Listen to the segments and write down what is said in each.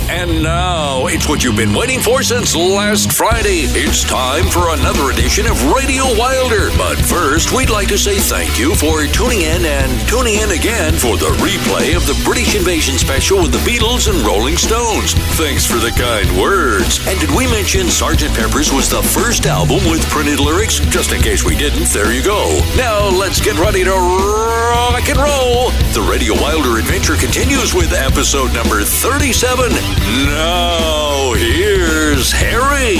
And now, it's what you've been waiting for since last Friday. It's time for another edition of Radio Wilder. But first, we'd like to say thank you for tuning in and tuning in again for the replay of the British Invasion special with the Beatles and Rolling Stones. Thanks for the kind words. And did we mention Sgt. Pepper's was the first album with printed lyrics? Just in case we didn't, there you go. Now, let's get ready to rock and roll. The Radio Wilder adventure continues with episode number 37. Now, here's Harry.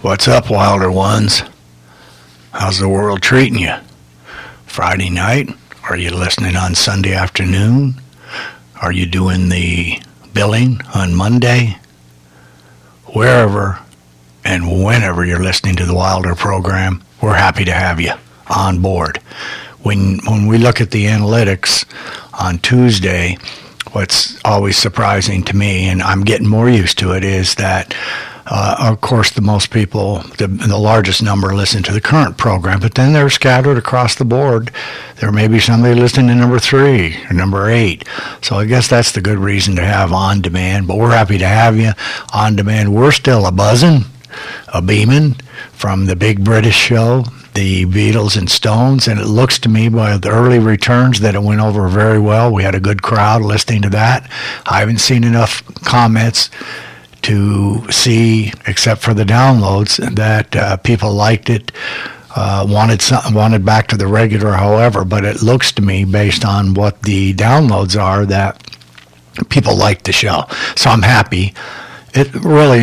What's up, Wilder Ones? How's the world treating you? Friday night? Are you listening on Sunday afternoon? Are you doing the billing on Monday? Wherever and whenever you're listening to the Wilder program, we're happy to have you on board. When we look at the analytics on Tuesday, what's always surprising to me, and I'm getting more used to it, is that of course, the most people, the largest number listen to the current program, but then they're scattered across the board. There may be somebody listening to number 3 or number 8. So I guess that's the good reason to have on demand, but we're happy to have you on demand. We're still a buzzing, a beaming from the big British show, the Beatles and Stones, and it looks to me by the early returns that it went over very well. We had a good crowd listening to that. I haven't seen enough comments to see, except for the downloads, that people liked it, wanted back to the regular, however, but it looks to me, based on what the downloads are, that people like the show. So I'm happy. It really,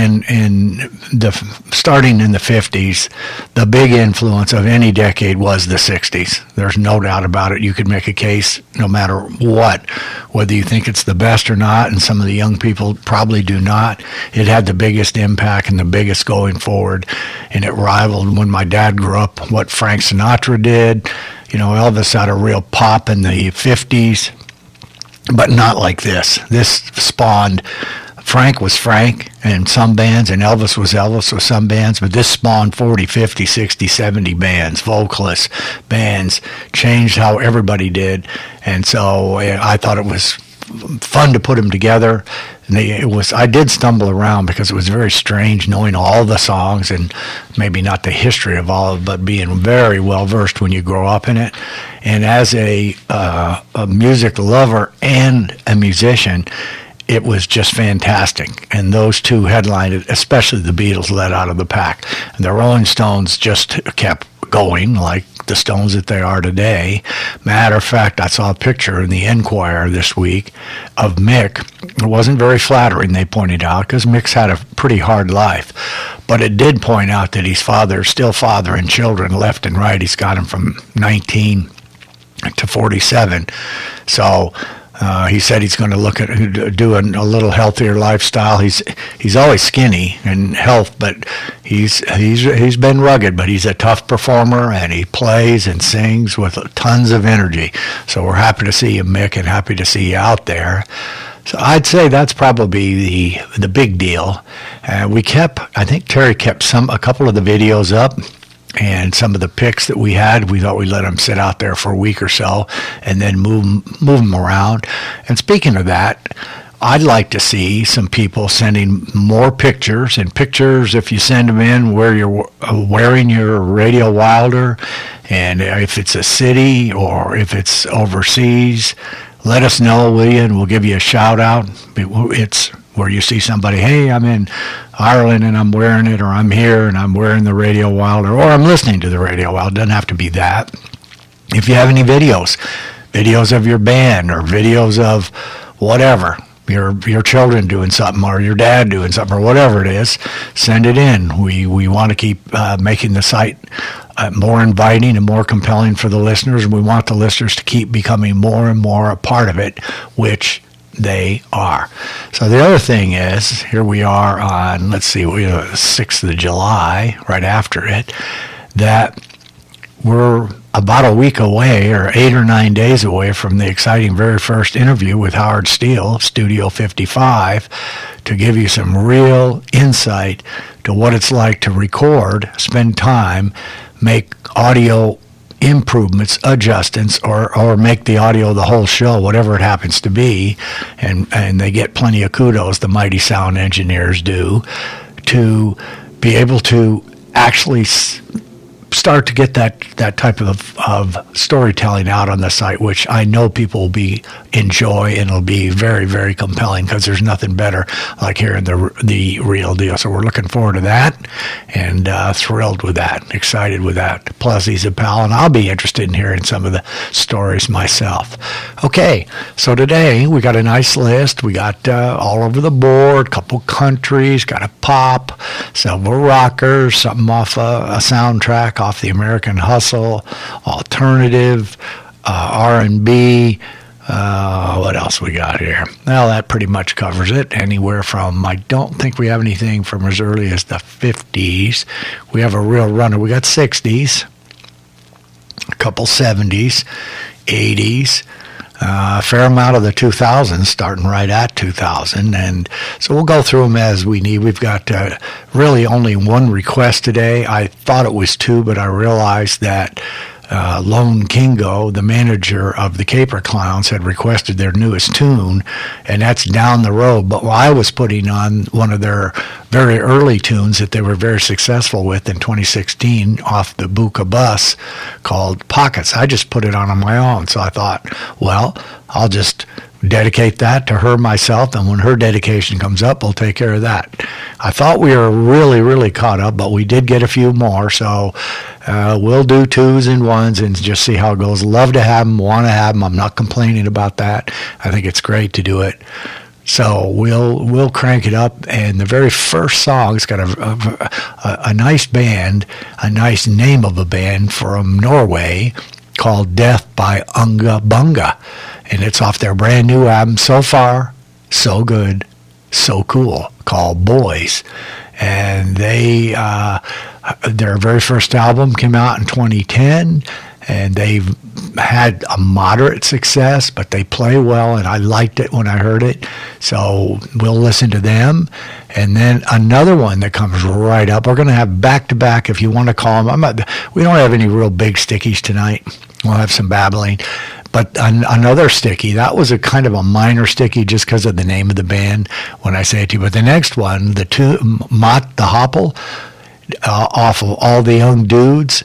starting in the 50s, the big influence of any decade was the 60s. There's no doubt about it. You could make a case no matter what, whether you think it's the best or not, and some of the young people probably do not. It had the biggest impact and the biggest going forward, and it rivaled, when my dad grew up, what Frank Sinatra did. You know, Elvis had a real pop in the 50s, but not like this. This spawned... Frank was Frank in some bands, and Elvis was Elvis with some bands, but this spawned 40, 50, 60, 70 bands, vocalists, bands, changed how everybody did, and so I thought it was fun to put them together. And I did stumble around because it was very strange knowing all the songs, and maybe not the history of all of it, but being very well versed when you grow up in it. And as a music lover and a musician, it was just fantastic. And those two headlined it, especially the Beatles, led out of the pack. And the Rolling Stones just kept going like the Stones that they are today. Matter of fact, I saw a picture in the Enquirer this week of Mick. It wasn't very flattering, they pointed out, because Mick's had a pretty hard life. But it did point out that he's still fathering children left and right. He's got them from 19 to 47. So... he said he's going to look at doing a little healthier lifestyle. He's always skinny in health, but he's been rugged. But he's a tough performer, and he plays and sings with tons of energy. So we're happy to see you, Mick, and happy to see you out there. So I'd say that's probably the big deal. I think Terry kept a couple of the videos up. And some of the picks that we had, we thought we'd let them sit out there for a week or so and then move them around. And speaking of that, I'd like to see some people sending more pictures. And pictures, if you send them in where you're wearing your Radio Wilder, and if it's a city or if it's overseas, let us know, will you? And we'll give you a shout out. It's where you see somebody, hey, I'm in Ireland and I'm wearing it, or I'm here and I'm wearing the Radio Wilder, or I'm listening to the Radio Wilder. It doesn't have to be that. If you have any videos of your band, or videos of whatever, your children doing something, or your dad doing something, or whatever it is, send it in. We want to keep making the site more inviting and more compelling for the listeners, and we want the listeners to keep becoming more and more a part of it, which they are. So the other thing is, here we are on, let's see, we have 6th of July, right after it, that we're about a week away, or 8 or 9 days away, from the exciting very first interview with Howard Steele, Studio 55, to give you some real insight to what it's like to record, spend time, make audio improvements, adjustments, or make the audio the whole show, whatever it happens to be, and they get plenty of kudos, the mighty sound engineers do, to be able to actually start to get that type of storytelling out on the site, which I know people will enjoy, and it'll be very, very compelling, because there's nothing better like hearing the real deal. So we're looking forward to that, and thrilled with that, excited with that. Plus, he's a pal, and I'll be interested in hearing some of the stories myself. Okay, so today we got a nice list. We got all over the board, couple countries, got a pop, several rockers, something off a soundtrack off the American Hustle, alternative, R&B. What else we got here? Well, that pretty much covers it. Anywhere from, I don't think we have anything from as early as the 50s. We have a real runner. We got 60s, a couple 70s, 80s, a fair amount of the 2000s, starting right at 2000, and so we'll go through them as we need. We've got really only one request today. I thought it was two, but I realized that Lone Kingo, the manager of the Caper Clowns, had requested their newest tune, and that's Down the Road. But while I was putting on one of their very early tunes that they were very successful with in 2016 off the Bunga bus, called Pockets, I just put it on my own. So I thought, well, I'll just dedicate that to her myself, and when her dedication comes up, we'll take care of that. I thought we were really, really caught up, but we did get a few more, so we'll do twos and ones and just see how it goes. Love to have them, want to have them. I'm not complaining about that. I think it's great to do it. So we'll crank it up, and the very first song, it's got a nice band, a nice name of a band from Norway, called Death by Unga Bunga, and it's off their brand new album, So Far, So Good, So Cool, called Boys. And their very first album came out in 2010, and they've had a moderate success, but they play well, and I liked it when I heard it. So we'll listen to them. And then another one that comes right up, we're going to have back-to-back, if you want to call them. We don't have any real big stickies tonight. We'll have some babbling. But another sticky, that was a kind of a minor sticky just because of the name of the band when I say it to you. But the next one, the two, Mott the Hopple, off of All the Young Dudes,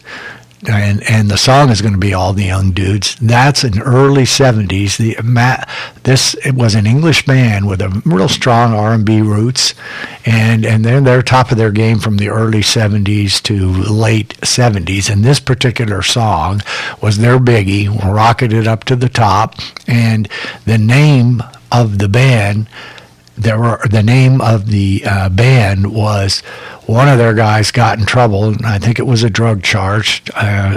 and the song is going to be All the Young Dudes. That's in early 70s. It was an English band with a real strong R&B roots, and then they're top of their game from the early 70s to late 70s. And this particular song was their biggie, rocketed up to the top. And the name of the band, band was, one of their guys got in trouble, and I think it was a drug charge,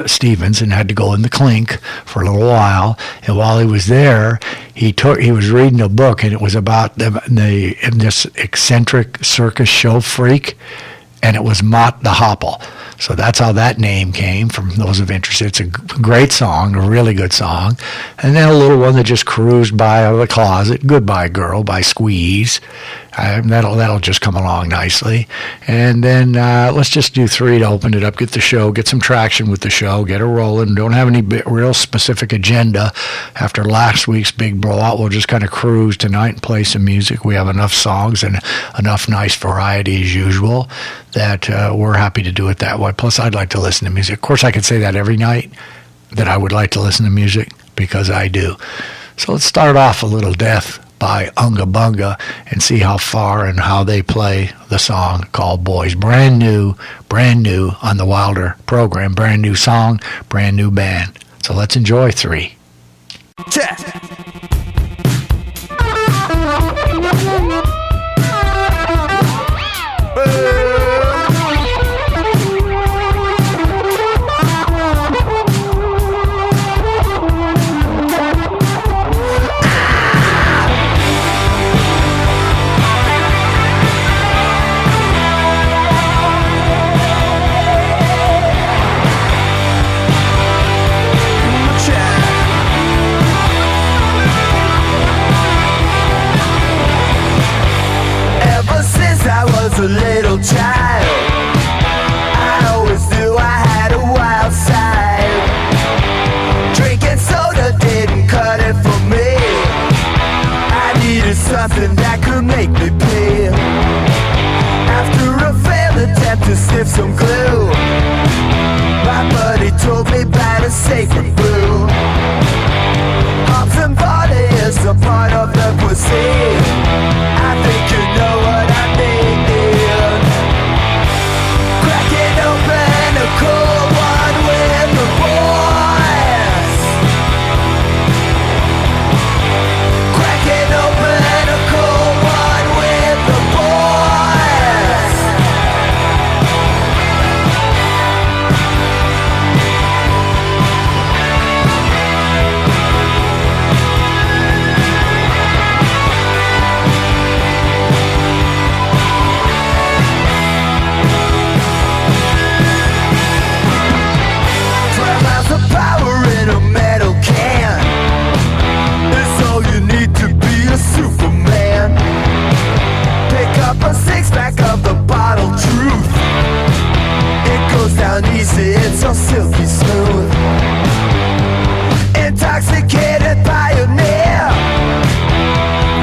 Stevens, and had to go in the clink for a little while. And while he was there, he was reading a book, and it was about this eccentric circus show freak, and it was Mott the Hopple. So that's how that name came, from those of interest. It's a great song, a really good song. And then a little one that just cruised by out of the closet, Goodbye Girl by Squeeze. That'll just come along nicely. And then let's just do three to open it up, get the show, get some traction with the show, get it rolling. Don't have any real specific agenda. After last week's big blowout, we'll just kind of cruise tonight and play some music. We have enough songs and enough nice variety as usual that we're happy to do it that way. Plus, I'd like to listen to music. Of course, I could say that every night, that I would like to listen to music, because I do. So let's start off a little Death by Unga Bunga and see how far and how they play the song called Boys. Brand new on the Wilder program. Brand new song, brand new band. So let's enjoy three. Check. something that could make me pay. After a failed attempt to sniff some glue, my buddy told me about a sacred brew. Hops and barley is a part of the cuisine. I think you know what I mean. Cracking open a cold one with the boys. Cracking open a cold one with the boys. Power in a metal can is all you need to be a Superman. Pick up a six-pack of the bottle truth. It goes down easy, it's so silky smooth. Intoxicated pioneer,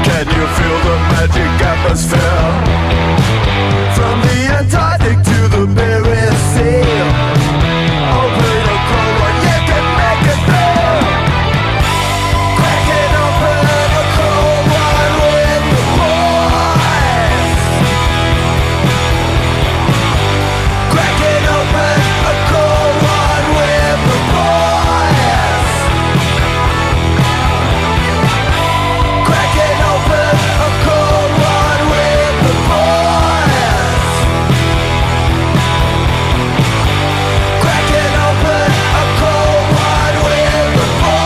can you feel the magic atmosphere? From the Antarctic to the Bering Sea, open a cold one, you can make it through. Cracking open a cold one with the boys. Cracking open a cold one with the boys. Cracking open a cold one with the boys. Cracking open a cold one with the boys.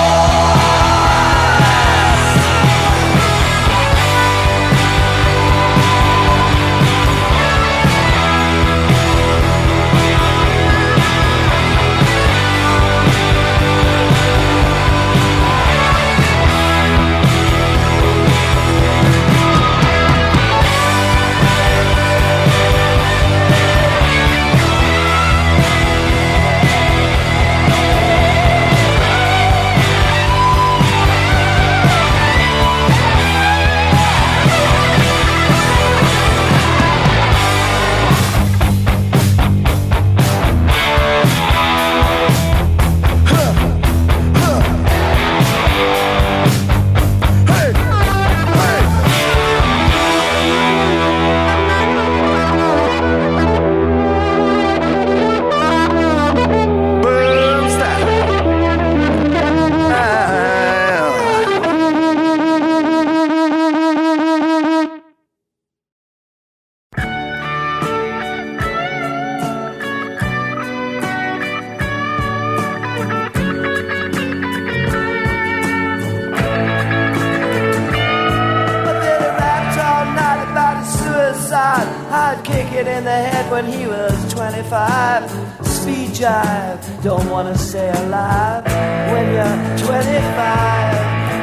I'd kick it in the head when he was 25. Speed jive, don't wanna stay alive when you're 25.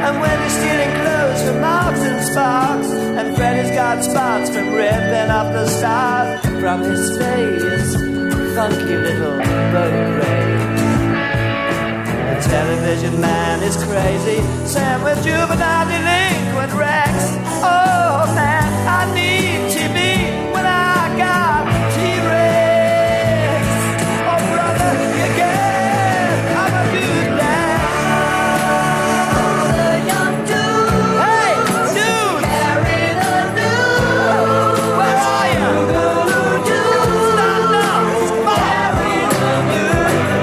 And when you're stealing clothes from Marks and Sparks, and Freddy's got spots from ripping off the stars from his face, funky little boat race. The television man is crazy, Sam with juvenile delinquent Rex. Oh man, I need TV when I got T-Rex. Oh brother, you get, I'm a good man. Oh, the young dude. Hey, dude. Carry the news. Where are you? Stand up. Carry the news.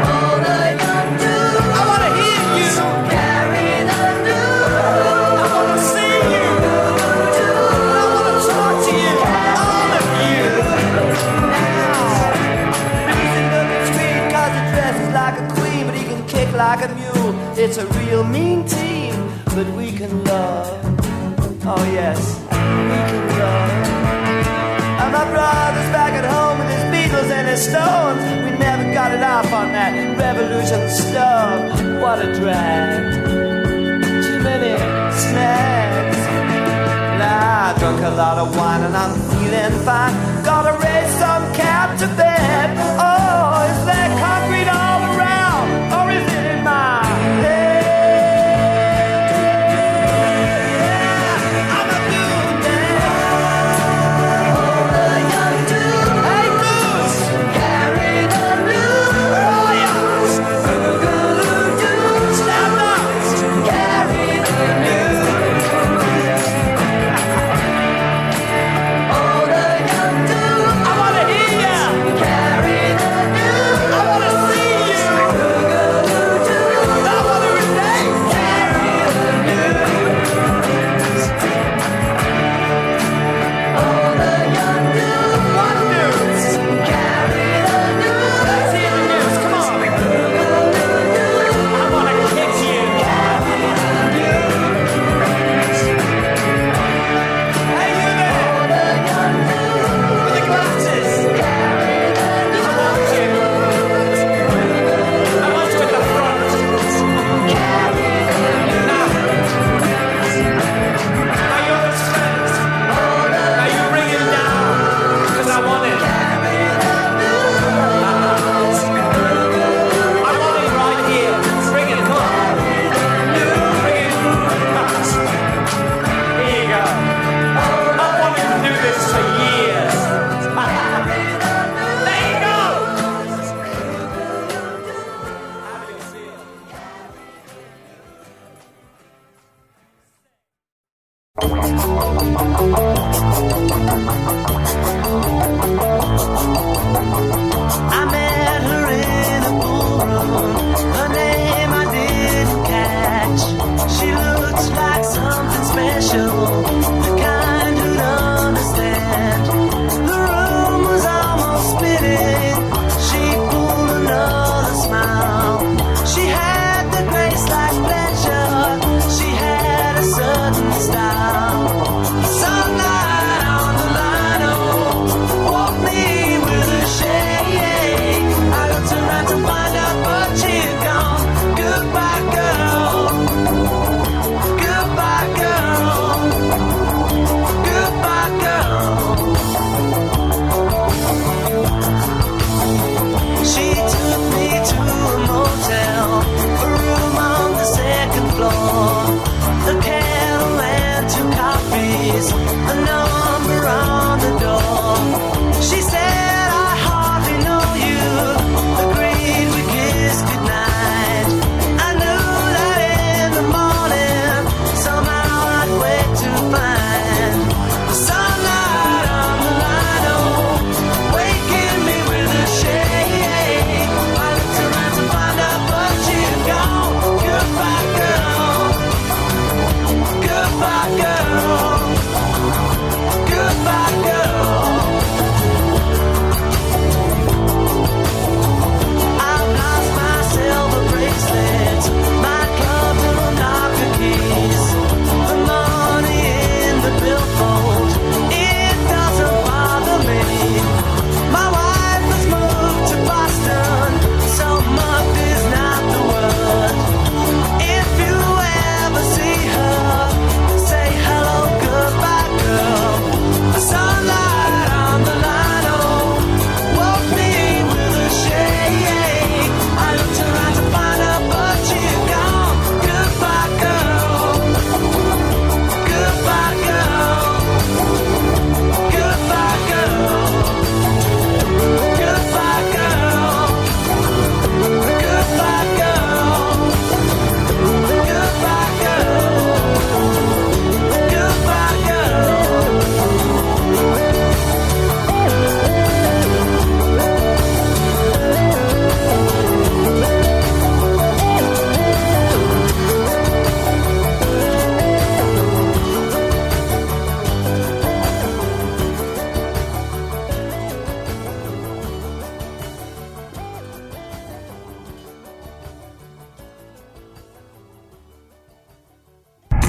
Oh, the young dude. I wanna hear you. Carry the news. I wanna see you. I wanna talk to you. All of you. Now, losing looking sweet 'cause he dresses like a queen, but he can kick like a mule. It's a real mean team, but we can love. Oh yes, we can love. And my brother's back at home with his Beatles and his Stones. We never got it off on that revolution stuff. What a drag. Too many snacks. Nah, I drunk a lot of wine and I'm feeling fine. Gotta raise some cap to bed. Oh, is there concrete all around? Or is it in my head?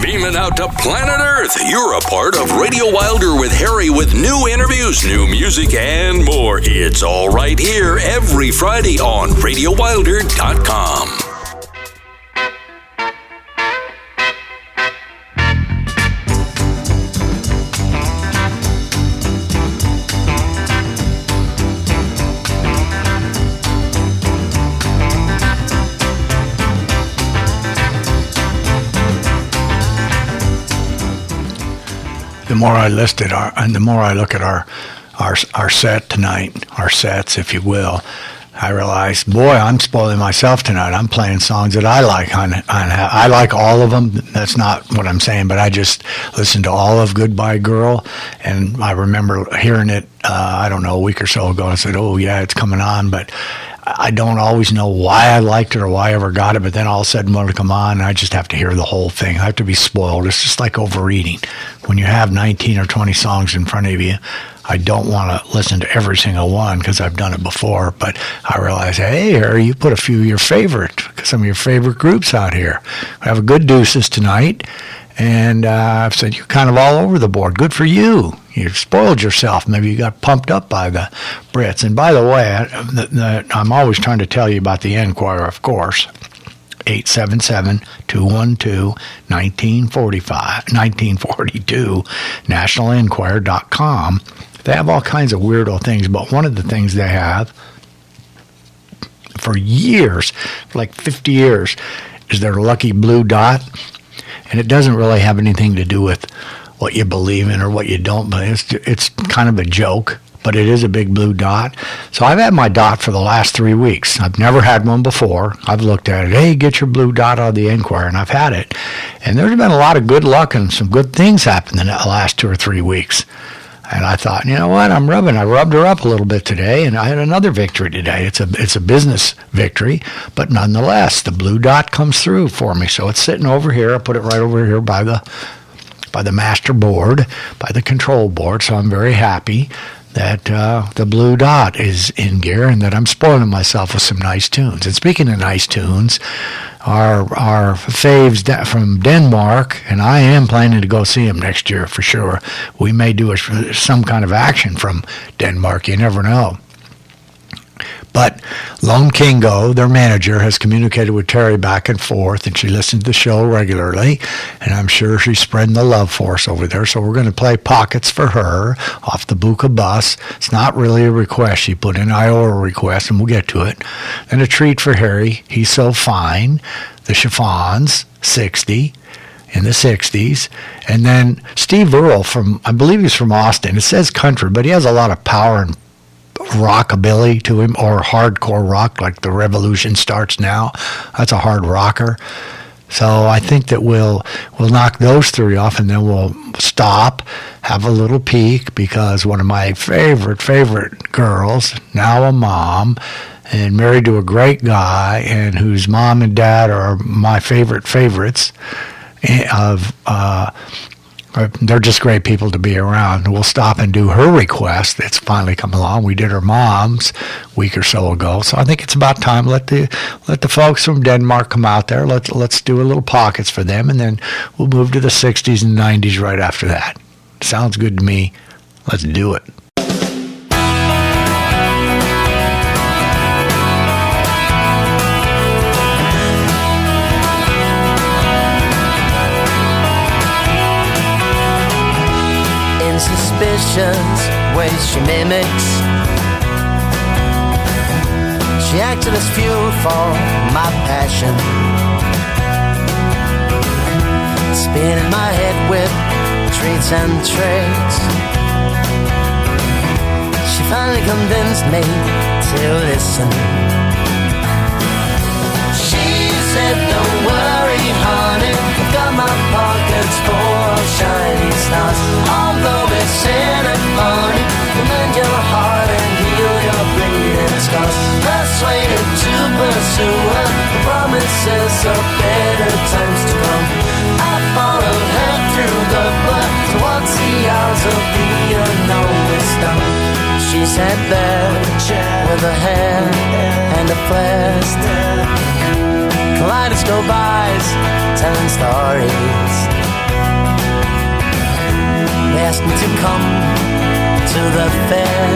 Beaming out to planet Earth, you're a part of Radio Wilder with Harry with new interviews, new music, and more. It's all right here every Friday on RadioWilder.com. The more I and the more I look at our set tonight, our sets, if you will, I realize, boy, I'm spoiling myself tonight. I'm playing songs that I like. I like all of them. That's not what I'm saying, but I just listened to all of Goodbye Girl, and I remember hearing it, I don't know, a week or so ago. I said, oh, yeah, it's coming on, but I don't always know why I liked it or why I ever got it, but then all of a sudden when it'll come on, I just have to hear the whole thing. I have to be spoiled. It's just like overeating. When you have 19 or 20 songs in front of you, I don't want to listen to every single one because I've done it before, but I realize, hey, Harry, you put a few of your some of your favorite groups out here. We have a good Deuces tonight, and I've said you're kind of all over the board. Good for you. You spoiled yourself. Maybe you got pumped up by the Brits. And by the way, I'm always trying to tell you about the Enquirer, of course. 877-212-1942, nationalenquirer.com. They have all kinds of weirdo things, but one of the things they have for years, for like 50 years, is their lucky blue dot. And it doesn't really have anything to do with what you believe in or what you don't believe. It's kind of a joke, but it is a big blue dot. So I've had my dot for the last 3 weeks. I've never had one before. I've looked at it. Hey, get your blue dot on the Enquirer, and I've had it. And there's been a lot of good luck and some good things happened in the last 2 or 3 weeks. And I thought, you know what? I rubbed her up a little bit today, and I had another victory today. It's a business victory, but nonetheless, the blue dot comes through for me. So it's sitting over here. I put it right over here by the master board, by the control board. So I'm very happy that the blue dot is in gear and that I'm spoiling myself with some nice tunes. And speaking of nice tunes, our faves from Denmark, and I am planning to go see them next year for sure. We may do some kind of action from Denmark. You never know. But Lone Kingo, their manager, has communicated with Terry back and forth, and she listens to the show regularly, and I'm sure she's spreading the love for us over there. So we're going to play Pockets for her off the Bunga bus. It's not really a request she put in. I owe her a request, and we'll get to it. And a treat for Harry, He's So Fine, the Chiffons, 60. In the 60s. And then Steve Earle I believe he's from Austin. It says country, but he has a lot of power and rockabilly to him, or hardcore rock, like The Revolution Starts Now. That's a hard rocker. So I think that we'll knock those 3 off, and then we'll stop, have a little peek, because one of my favorite girls, now a mom, and married to a great guy, and whose mom and dad are my favorites they're just great people to be around. We'll stop and do her request. It's finally come along. We did her mom's a week or so ago. So I think it's about time. Let the folks from Denmark come out there. Let's do a little Pockets for them, and then we'll move to the 60s and 90s right after that. Sounds good to me. Let's do it. Suspicions, ways she mimics. She acted as fuel for my passion, spinning my head with treats and tricks. She finally convinced me to listen. She said, don't worry, honey, I've got my pockets full of shiny stars. Although it's sin and funny, will mend your heart and heal your bleeding scars. Persuaded to pursue her, the promises of better times to come. I followed her through the blood towards the hours of the unknown wisdom. She sat there with her hair and a flare, kaleidoscope eyes telling stories. asked me to come to the fair,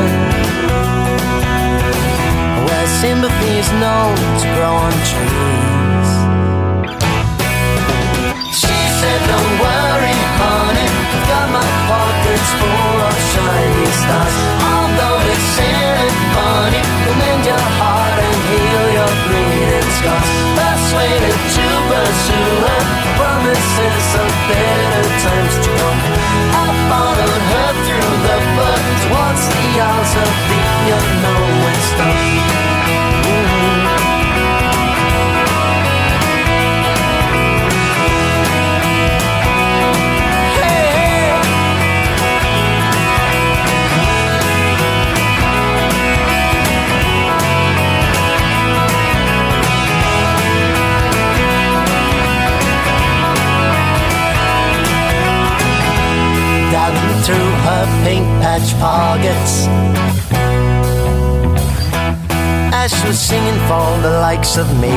where sympathy is known to grow on trees. She said, don't worry, honey, I've got my pockets full of shiny stars. Although they sound funny, will mend your heart and heal your bleeding scars. Persuaded to pursue her promises of better times to come, I followed her through the bush towards the hours of the unknown when stuff. Through her pink patch pockets as she was singing for the likes of me.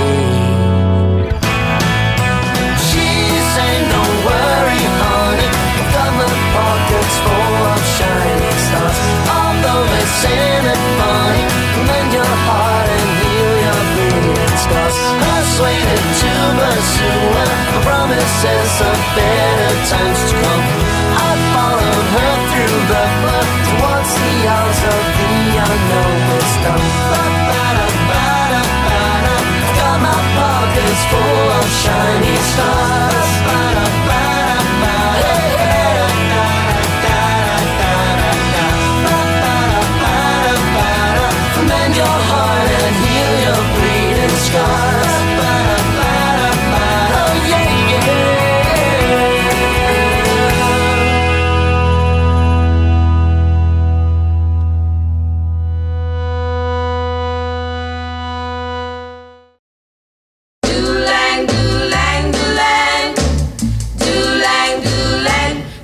She said, don't worry, honey, I've got my pockets full of shining stars. Although they sound funny, mend your heart and heal your bleeding scars. Persuaded to pursue her promises of better times to come, I followed her through the flood towards the hours of the unknown wisdom. Got my pockets full of shiny stars. Mend your heart and heal your bleeding scars. Oh yeah, yeah.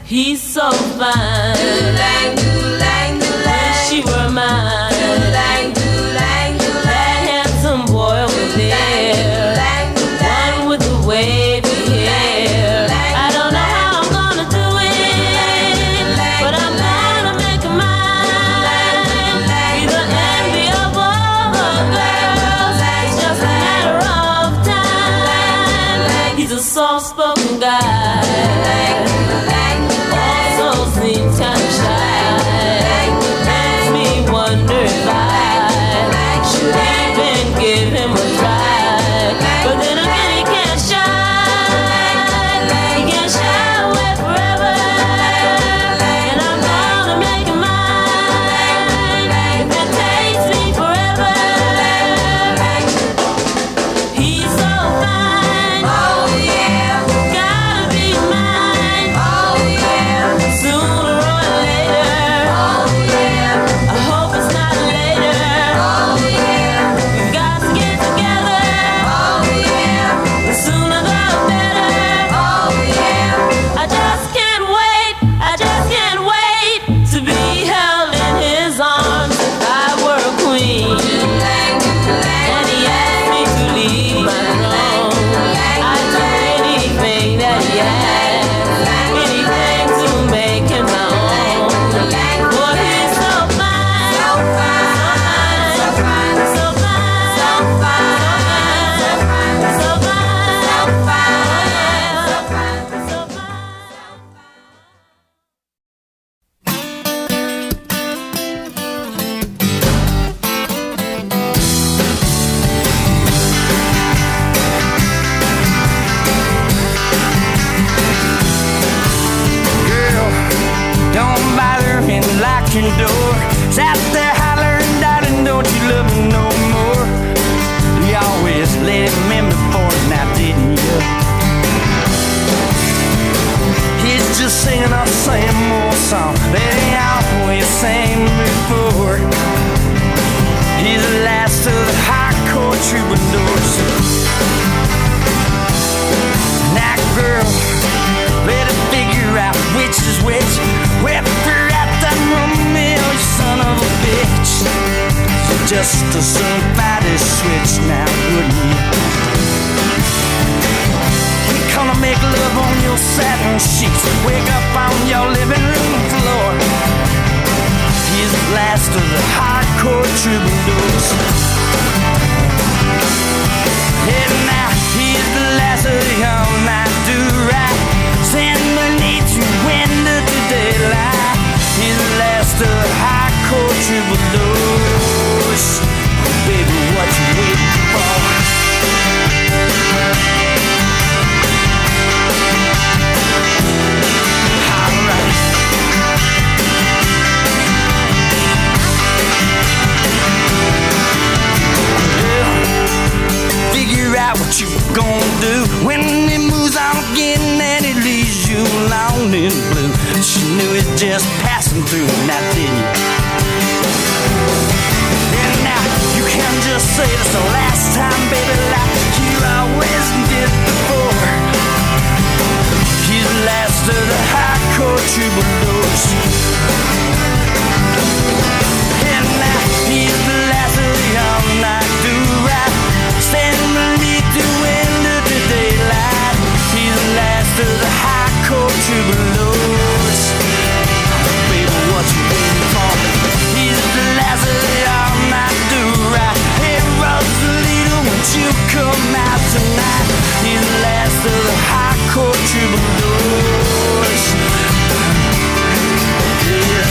He's so fine. Do-lang, do-lang, do-lang. Wish she were mine. Do-lang, do-lang, do-lang. That handsome boy over there. Do-lang, do-lang. One with the wavy hair. I don't know how I'm gonna do it, but I'm gonna make him mine. Be the envy of all the girls. It's just a matter of time. He's a soft-spoken guy. Seems kind of shy. Makes me wonder if I should even give him a try. But then again, he can't shine. He can't shy away forever. And I'm gonna make him mine. If it takes me forever. He's so fine. Oh yeah. Gotta be mine. Oh yeah. Soon. Door. Sat there hollering, darling, don't you love me no more? You always let him in before now, didn't you? He's just singing the same old song that he always sang before. He's the last of the hardcore troubadours. Now, girl, better figure out which is which. Whip her out that Romeo, you son of a bitch. You'd just as soon fight his switch now, wouldn't you? He gonna make love on your satin sheets. Wake up on your living room floor. He's the last of the hardcore troubadours. And now he's the last of the all-night do-right. Stand beneath you window to daylight. He's the last of the hardcore troubadours. Baby, what you waiting for? Alright. Figure out what you gonna do when he moves on again and he leaves you alone in blue. She knew it just passing through, now didn't you? And now you can just say it's the last time, baby, like you always did before. He's the last of the hardcore troubadours. And now he's the last of the all-night do-right. Standing beneath the window to daylight. He's the last of the hardcore troubadours. Baby, what you waiting for? He's the last of the all-night do-right. Hey, Rosalita, won't you come out tonight? He's the last of the hardcore troubadours. Yeah.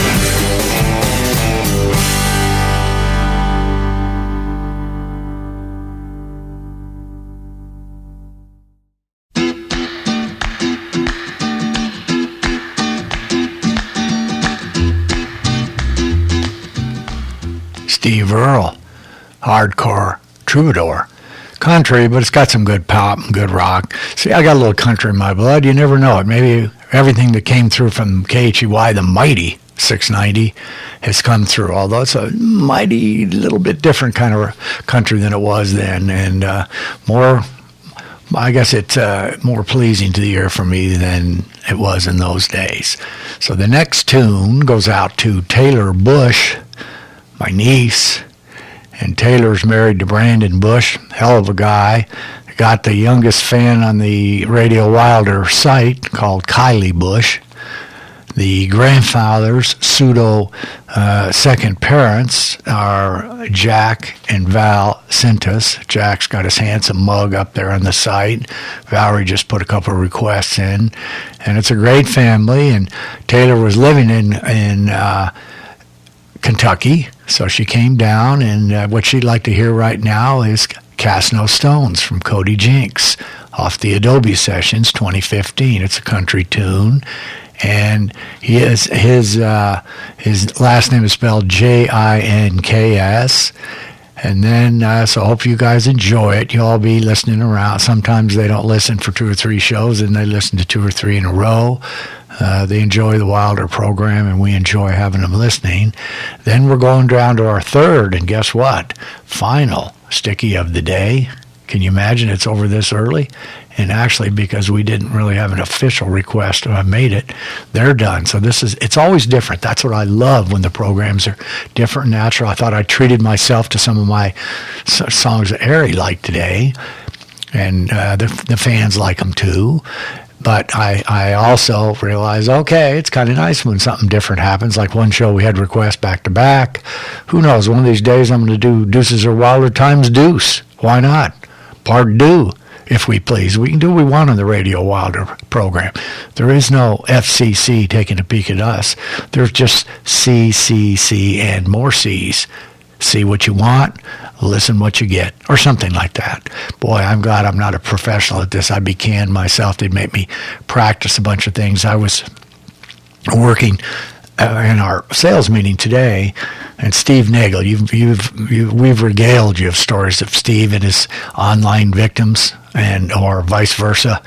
Steve Earle, hardcore troubadour. Country, but it's got some good pop and good rock. See, I got a little country in my blood. You never know it. Maybe everything that came through from KHEY, the mighty 690, has come through, although it's a mighty little bit different kind of country than it was then, and more, I guess it's more pleasing to the ear for me than it was in those days. So the next tune goes out to Taylor Bush, my niece, and Taylor's married to Brandon Bush, hell of a guy. Got the youngest fan on the Radio Wilder site called Kylie Bush. The grandfather's pseudo second parents are Jack and Val Sintas. Jack's got his handsome mug up there on the site. Valerie just put a couple of requests in. And it's a great family. And Taylor was living in Kentucky, so she came down, and what she'd like to hear right now is Cast No Stones from Cody Jinks off the Adobe Sessions 2015. It's a country tune, and his last name is spelled Jinks. And then, so I hope you guys enjoy it. You'll all be listening around. Sometimes they don't listen for 2 or 3 shows, and they listen to 2 or 3 in a row. They enjoy the Wilder program, and we enjoy having them listening. Then we're going down to our third, and guess what? Final Sticky of the day. Can you imagine it's over this early? And actually, because we didn't really have an official request, I made it, they're done. So it's always different. That's what I love when the programs are different and natural. I thought I treated myself to some of my songs that Ari liked today, and the fans like them too. But I also realized, okay, it's kind of nice when something different happens. Like one show we had requests back to back. Who knows? One of these days I'm going to do Deuces or Wilder times Deuce. Why not? Part two, if we please. We can do what we want on the Radio Wilder program. There is no FCC taking a peek at us. There's just CCC and more C's. See what you want, listen what you get, or something like that. Boy, I'm glad I'm not a professional at this. I'd be canned myself. They'd make me practice a bunch of things. I was working in our sales meeting today, and Steve Nagel, we've regaled you of stories of Steve and his online victims, or vice versa.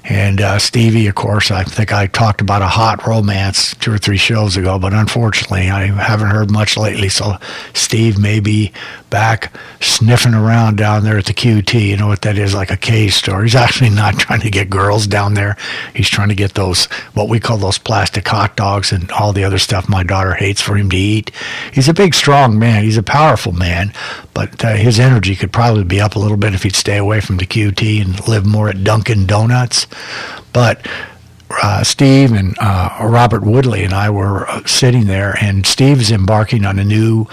And Stevie, of course, I think I talked about a hot romance 2 or 3 shows ago, but unfortunately I haven't heard much lately, so Steve may be back sniffing around down there at the QT. You know what that is, like a K store. He's actually not trying to get girls down there. He's trying to get those, what we call those plastic hot dogs and all the other stuff my daughter hates for him to eat. He's a big, strong man. He's a powerful man, but his energy could probably be up a little bit if he'd stay away from the QT and live more at Dunkin' Donuts. But Steve and Robert Woodley and I were sitting there, and Steve's embarking on a new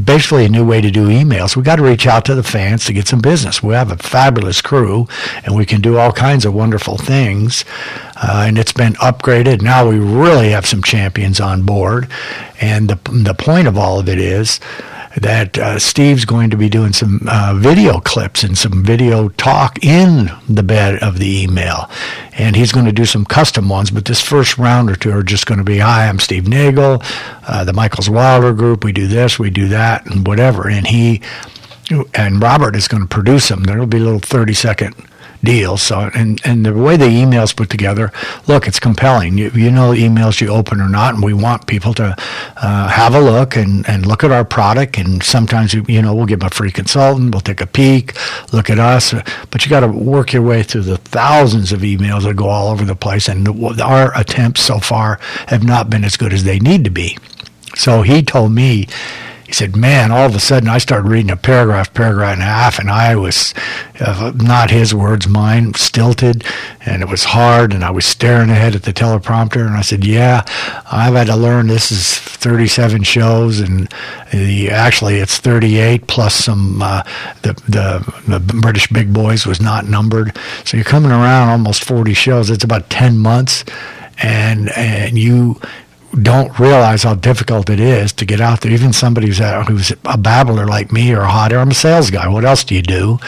basically a new way to do emails. We got to reach out to the fans to get some business. We have a fabulous crew, and we can do all kinds of wonderful things. And it's been upgraded. Now we really have some champions on board. And the point of all of it is that Steve's going to be doing some video clips and some video talk in the bed of the email. And he's going to do some custom ones, but this first round or two are just going to be, hi, I'm Steve Nagel, the Michaels Wilder Group, we do this, we do that, and whatever. And Robert is going to produce them. There will be little 30-second deals. So, and the way the email's put together, look, it's compelling. You know the emails you open or not, and we want people to have a look and look at our product. And sometimes, we'll give them a free consultant. We'll take a peek, look at us. But you got to work your way through the thousands of emails that go all over the place. And our attempts so far have not been as good as they need to be. So he told me, he said, man, all of a sudden I started reading a paragraph and a half, and I was, not his words, mine, stilted, and it was hard, and I was staring ahead at the teleprompter, and I said, yeah, I've had to learn this is 37 shows, and actually it's 38, plus some, the British Big Boys was not numbered, so you're coming around almost 40 shows. It's about 10 months, and you don't realize how difficult it is to get out there. Even somebody who's a babbler like me or hotter, I'm a sales guy. What else do you do?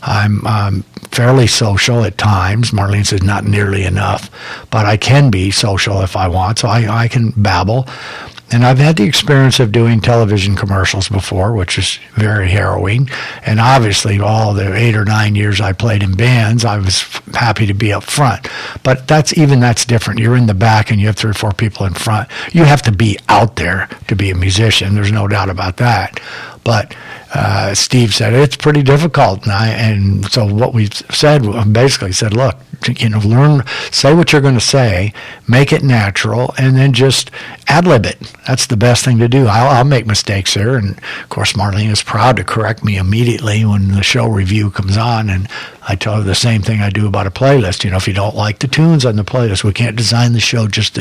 I'm fairly social at times. Marlene says not nearly enough, but I can be social if I want, so I can babble. And I've had the experience of doing television commercials before, which is very harrowing. And obviously, all the 8 or 9 years I played in bands, I was happy to be up front. But that's different. You're in the back and you have 3 or 4 people in front. You have to be out there to be a musician. There's no doubt about that. But Steve said it's pretty difficult, and so what we said, basically said, look, learn, say what you're going to say, make it natural, and then just ad-lib it. That's the best thing to do. I'll make mistakes here, and of course Marlene is proud to correct me immediately when the show review comes on, and I tell her the same thing I do about a playlist. If you don't like the tunes on the playlist, we can't design the show just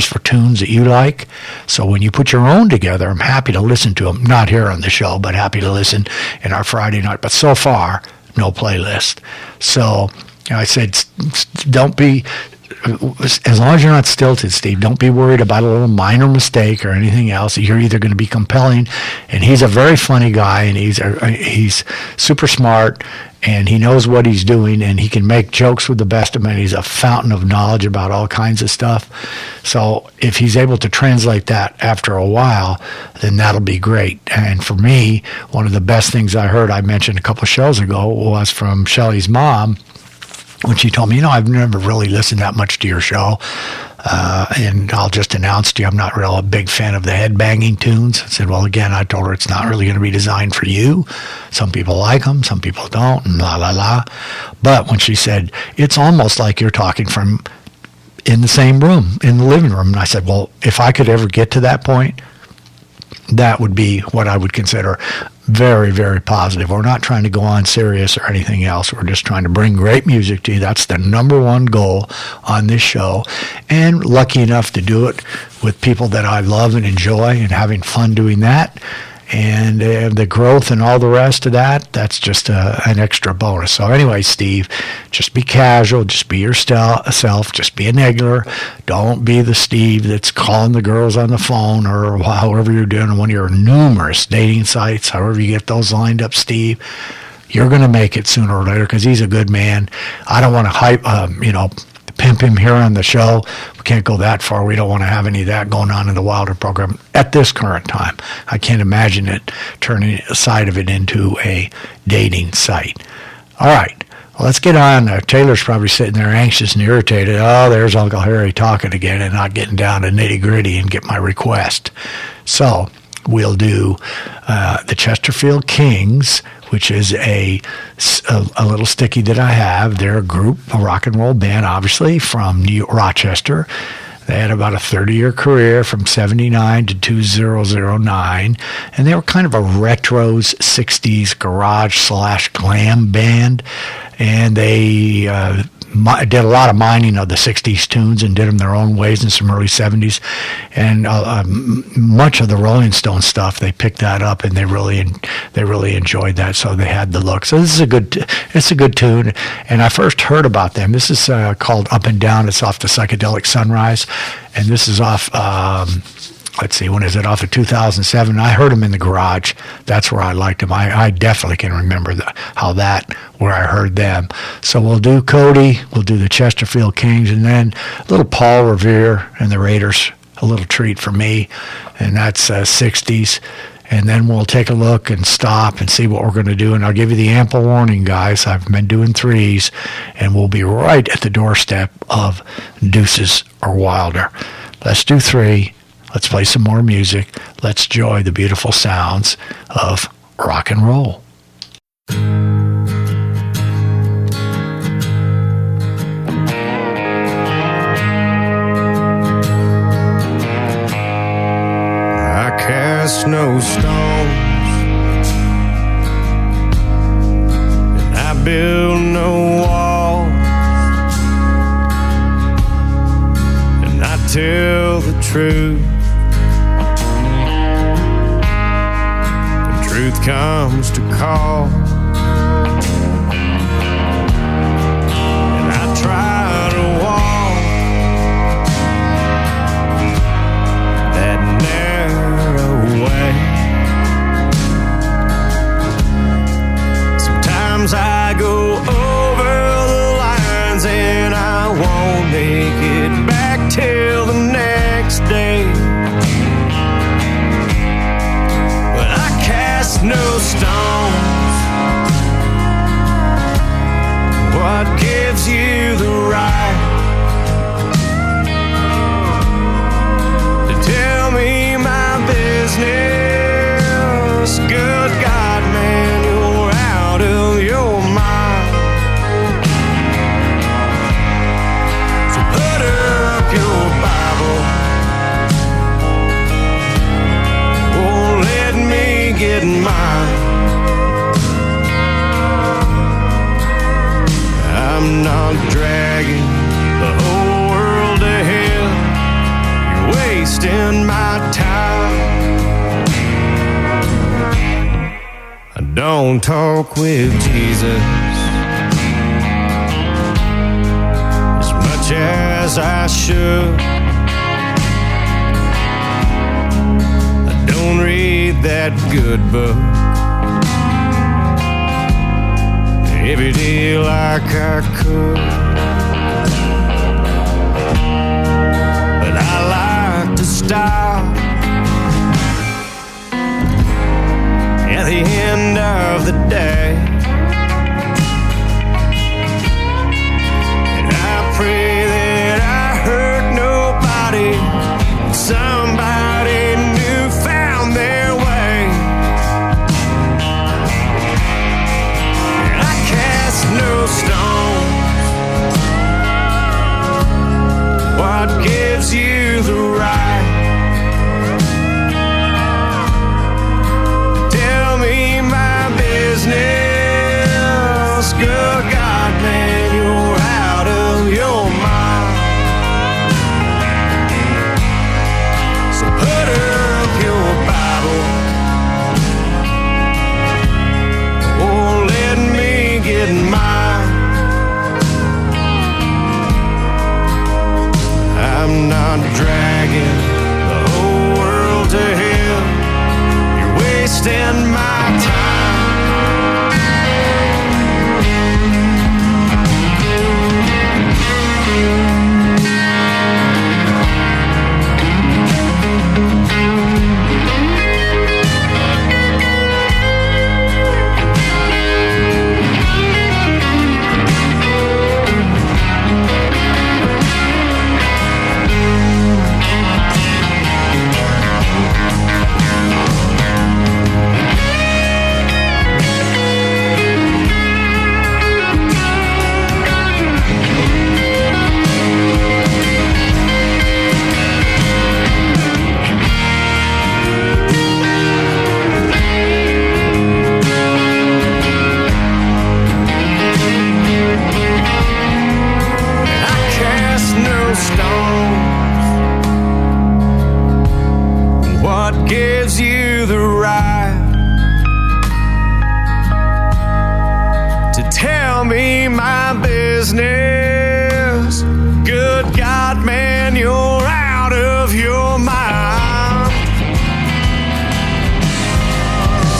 for tunes that you like. So when you put your own together, I'm happy to listen to them, not here on the show, but happy to listen in our Friday night. But so far, no playlist. So I said, don't be, as long as you're not stilted, Steve, don't be worried about a little minor mistake or anything else. You're either going to be compelling, and he's a very funny guy, and he's super smart, and he knows what he's doing, and he can make jokes with the best of men. He's a fountain of knowledge about all kinds of stuff. So if he's able to translate that after a while, then that'll be great. And for me, one of the best things I heard, I mentioned a couple of shows ago, was from Shelley's mom, when she told me, I've never really listened that much to your show, and I'll just announce to you, I'm not really a big fan of the headbanging tunes. I said, well, again, I told her it's not really going to be designed for you. Some people like them, some people don't, and la, la, la. But when she said, it's almost like you're talking from in the same room, in the living room, and I said, well, if I could ever get to that point, that would be what I would consider very, very positive. We're not trying to go on serious or anything else. We're just trying to bring great music to you. That's the number one goal on this show. And lucky enough to do it with people that I love and enjoy and having fun doing that. And the growth and all the rest of that, that's just an extra bonus. So anyway, Steve, just be casual. Just be yourself. Just be a niggler. Don't be the Steve that's calling the girls on the phone or however you're doing on one of your numerous dating sites, however you get those lined up, Steve. You're going to make it sooner or later because he's a good man. I don't want to pimp him here on the show. We can't go that far. We don't want to have any of that going on in the Wilder program at this current time. I can't imagine it turning a side of it into a dating site. All right. Well, let's get on. Taylor's probably sitting there anxious and irritated. Oh, there's Uncle Harry talking again and not getting down to nitty-gritty and get my request. So we'll do the Chesterfield Kings, which is a little sticky that I have. They're a group, a rock and roll band, obviously, from Rochester. They had about a 30-year career from 79 to 2009, and they were kind of a retros 60s garage/glam band, and they did a lot of mining of the 60s tunes and did them their own ways in some early 70s. And much of the Rolling Stone stuff, they picked that up and they really enjoyed that. So they had the look. So it's a good tune. And I first heard about them. This is called Up and Down. It's off the Psychedelic Sunrise. And this is off, let's see, when is it? Off of 2007. I heard them in the garage. That's where I liked them. I definitely can remember where I heard them. So we'll do Cody, we'll do the Chesterfield Kings, and then a little Paul Revere and the Raiders, a little treat for me, and that's 60s. And then we'll take a look and stop and see what we're going to do. And I'll give you the ample warning, guys. I've been doing threes, and we'll be right at the doorstep of Deuces or Wilder. Let's do three. Let's play some more music. Let's enjoy the beautiful sounds of rock and roll. I cast no stones, and I build no walls, and I tell the truth. Truth comes to call, and I try to walk that narrow way. Sometimes I go over the lines and I won't make it back till the next day. No stones. What gives you the right to tell me my business? Good God, man, you're out of your mind. So put up your Bible. Oh, let me get mine. I'm not dragging the whole world to hell. You're wasting my time. I don't talk with Jesus as much as I should. I don't read that good book every day like I could, but I like to stop at the end of the day, and I pray that I hurt nobody. Somebody new found their way. No stones. What gives you the right to tell me my business? Good God, man, you're out of your mind. So put up your Bible. Oh, let me get mine. I'm not dragging business. Good God, man, you're out of your mind.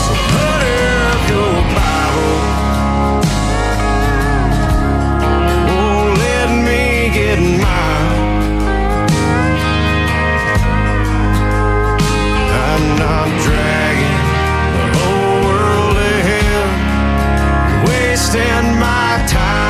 So put up your Bible. Oh, let me get mine. I'm not dragging the whole world to hell, wasting my time.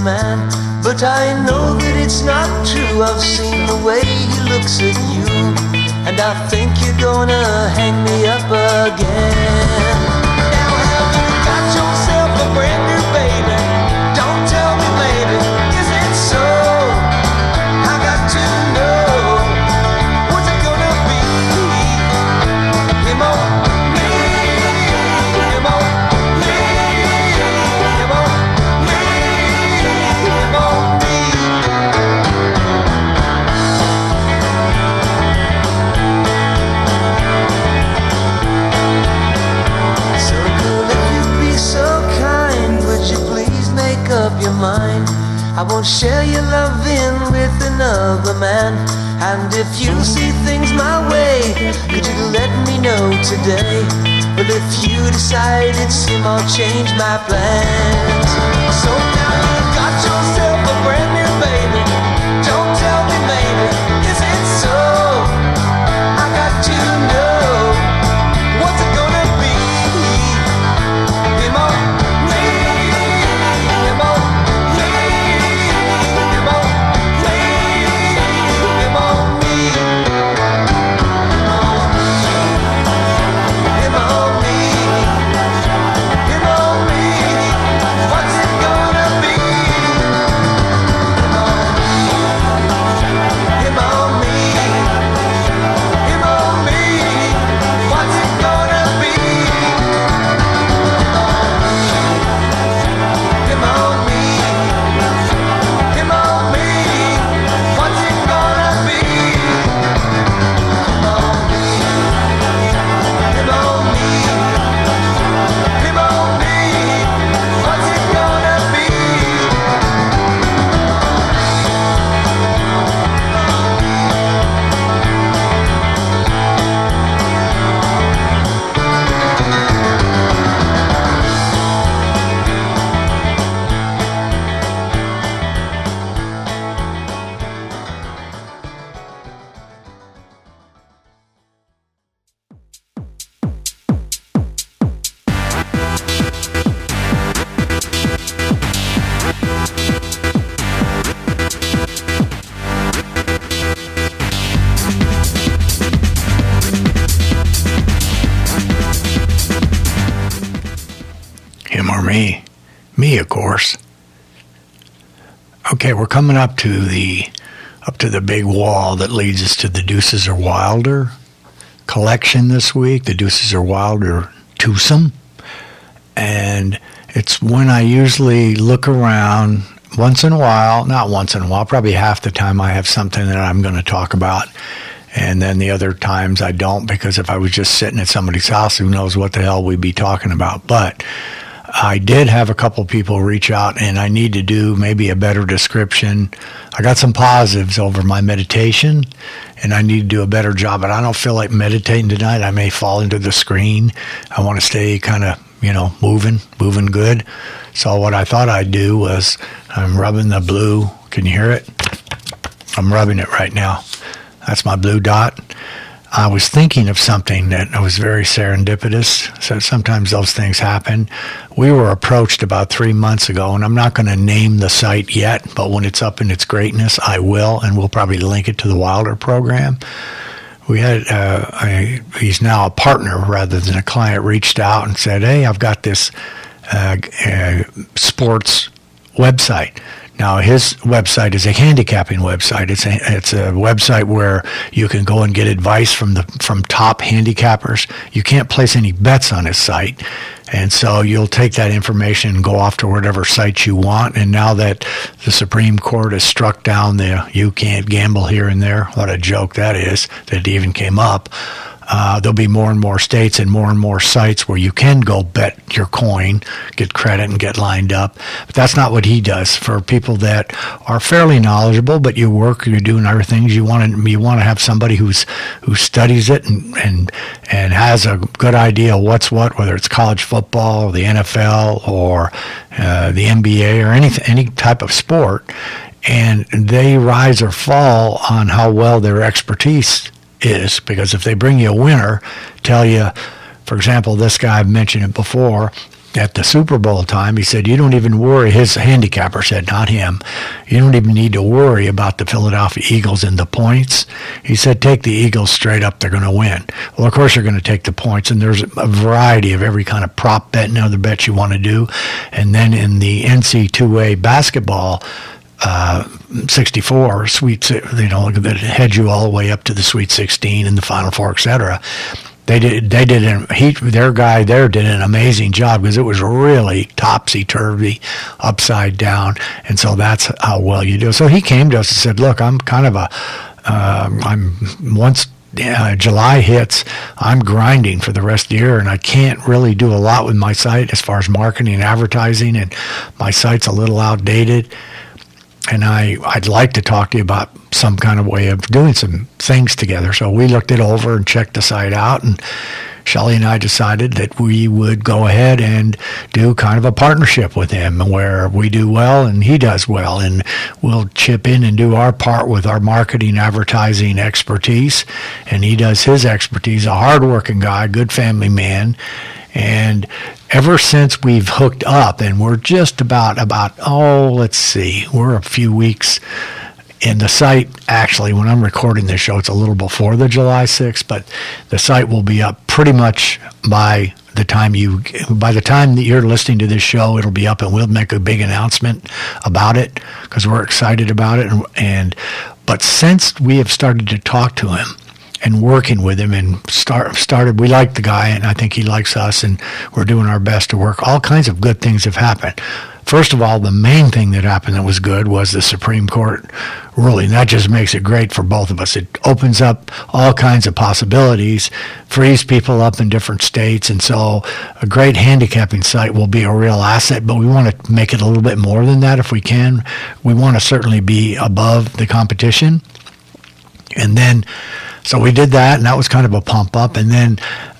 man, but I know that it's not true. I've seen the way he looks at you, and I think you're gonna hang me up again. Now have you got yourself a brand new baby? Don't tell me maybe, is it so? I got to know, what's it gonna be? Him or me? Him or me? Him or me? Him or me? So cool, if you'd be so kind, would you please make up your mind? I won't share your loving with another man. And if you see things my way, could you let me know today? Well, if you decide it's him, I'll change my plans. So now you've got yourself a brand new baby. Don't tell me maybe, is it so? I got to know, what's it gonna be? Him or me? Him or me? Him or me? Him or me? Him or me? Him or me? What's it gonna be? Him or me? Him or me? What's it gonna be? Him or me? Him or me? What's it gonna be? Him or me? Him or me? Him or me? What's it gonna be? Him or me? Me, of course. Okay, we're coming up to the big wall that leads us to the Deuces or Wilder collection this week. The Deuces or Wilder twosome. And it's when I usually look around once in a while, not once in a while, probably half the time I have something that I'm going to talk about. And then the other times I don't, because if I was just sitting at somebody's house, who knows what the hell we'd be talking about. But I did have a couple people reach out, and I need to do maybe a better description. I got some positives over my meditation, and I need to do a better job, but I don't feel like meditating tonight. I may fall into the screen. I want to stay kind of, moving good. So what I thought I'd do was I'm rubbing the blue. Can you hear it? I'm rubbing it right now. That's my blue dot. I was thinking of something that was very serendipitous. So sometimes those things happen. We were approached about 3 months ago, and I'm not going to name the site yet, but when it's up in its greatness, I will, and we'll probably link it to the Wilder program. We had he's now a partner rather than a client, reached out and said, hey, I've got this sports website. Now, his website is a handicapping website. It's a website where you can go and get advice from top handicappers. You can't place any bets on his site, and so you'll take that information and go off to whatever site you want. And now that the Supreme Court has struck down the you can't gamble here and there, what a joke that is that it even came up. There'll be more and more states and more sites where you can go bet your coin, get credit, and get lined up. But that's not what he does. For people that are fairly knowledgeable, but you're doing other things, you want to have somebody who studies it and has a good idea what's what, whether it's college football or the NFL or the NBA or any type of sport. And they rise or fall on how well their expertise is, because if they bring you a winner, tell you, for example, this guy, I've mentioned it before, at the Super Bowl time, he said, you don't even worry. His handicapper said, not him. You don't even need to worry about the Philadelphia Eagles and the points. He said, take the Eagles straight up. They're going to win. Well, of course, you're going to take the points, and there's a variety of every kind of prop bet and other bets you want to do. And then in the NC2A basketball, 64 sweet, that heads you all the way up to the Sweet 16 and the Final Four, etc. Their guy there did an amazing job because it was really topsy-turvy, upside down, and so that's how well you do. So he came to us and said, look, I'm kind of once July hits, I'm grinding for the rest of the year, and I can't really do a lot with my site as far as marketing and advertising, and my site's a little outdated. And I'd like to talk to you about some kind of way of doing some things together. So we looked it over and checked the site out, and Shelley and I decided that we would go ahead and do kind of a partnership with him where we do well and he does well, and we'll chip in and do our part with our marketing, advertising expertise, and he does his expertise. A hardworking guy, good family man. And ever since we've hooked up, and we're just about let's see, we're a few weeks in the site. Actually, when I'm recording this show, it's a little before the July 6th, but the site will be up pretty much by the time that you're listening to this show. It'll be up, and we'll make a big announcement about it because we're excited about it. But since we have started to talk to him and working with him and started, we like the guy, and I think he likes us, and we're doing our best to work. All kinds of good things have happened. First of all, the main thing that happened that was good was the Supreme Court ruling. That just makes it great for both of us. It opens up all kinds of possibilities, frees people up in different states, and so a great handicapping site will be a real asset, but we want to make it a little bit more than that if we can. We want to certainly be above the competition. And then so we did that, and that was kind of a pump up. And then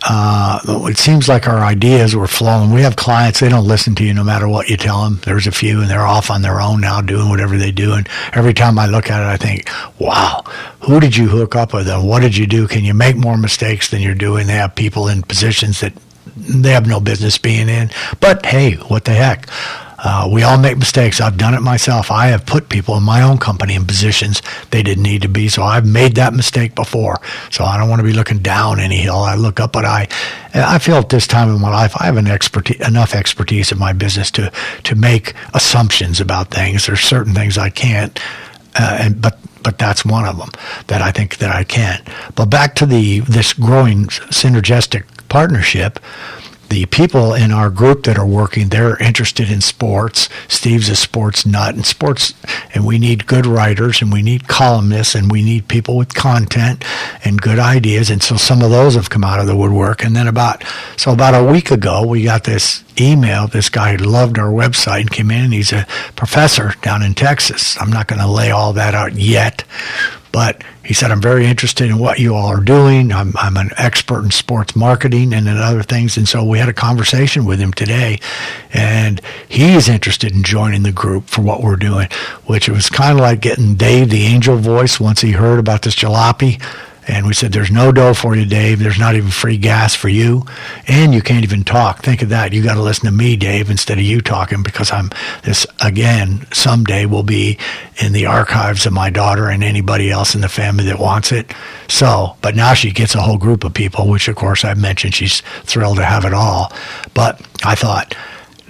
it seems like our ideas were flowing. We have clients, they don't listen to you no matter what you tell them. There's a few, and they're off on their own now doing whatever they do. And every time I look at it, I think, wow, who did you hook up with, and what did you do? Can you make more mistakes than you're doing? They have people in positions that they have no business being in. But hey, what the heck? We all make mistakes. I've done it myself. I have put people in my own company in positions they didn't need to be, so I've made that mistake before. So I don't want to be looking down any hill. I look up, but I feel at this time in my life I have enough expertise in my business to make assumptions about things. There's certain things I can't, but that's one of them that I think that I can. But back to this growing synergistic partnership. The people in our group that are working, they're interested in sports. Steve's a sports nut in sports, and we need good writers, and we need columnists, and we need people with content and good ideas. And so some of those have come out of the woodwork. And then about a week ago, we got this email. This guy loved our website and came in, and he's a professor down in Texas. I'm not going to lay all that out yet, but he said, I'm very interested in what you all are doing. I'm an expert in sports marketing and in other things. And so we had a conversation with him today, and he's interested in joining the group for what we're doing, which was kind of like getting Dave, the angel voice, once he heard about this jalopy. And we said, there's no dough for you, Dave. There's not even free gas for you. And you can't even talk. Think of that. You got to listen to me, Dave, instead of you talking, because someday will be in the archives of my daughter and anybody else in the family that wants it. So, but now she gets a whole group of people, which, of course, I've mentioned she's thrilled to have it all. But I thought,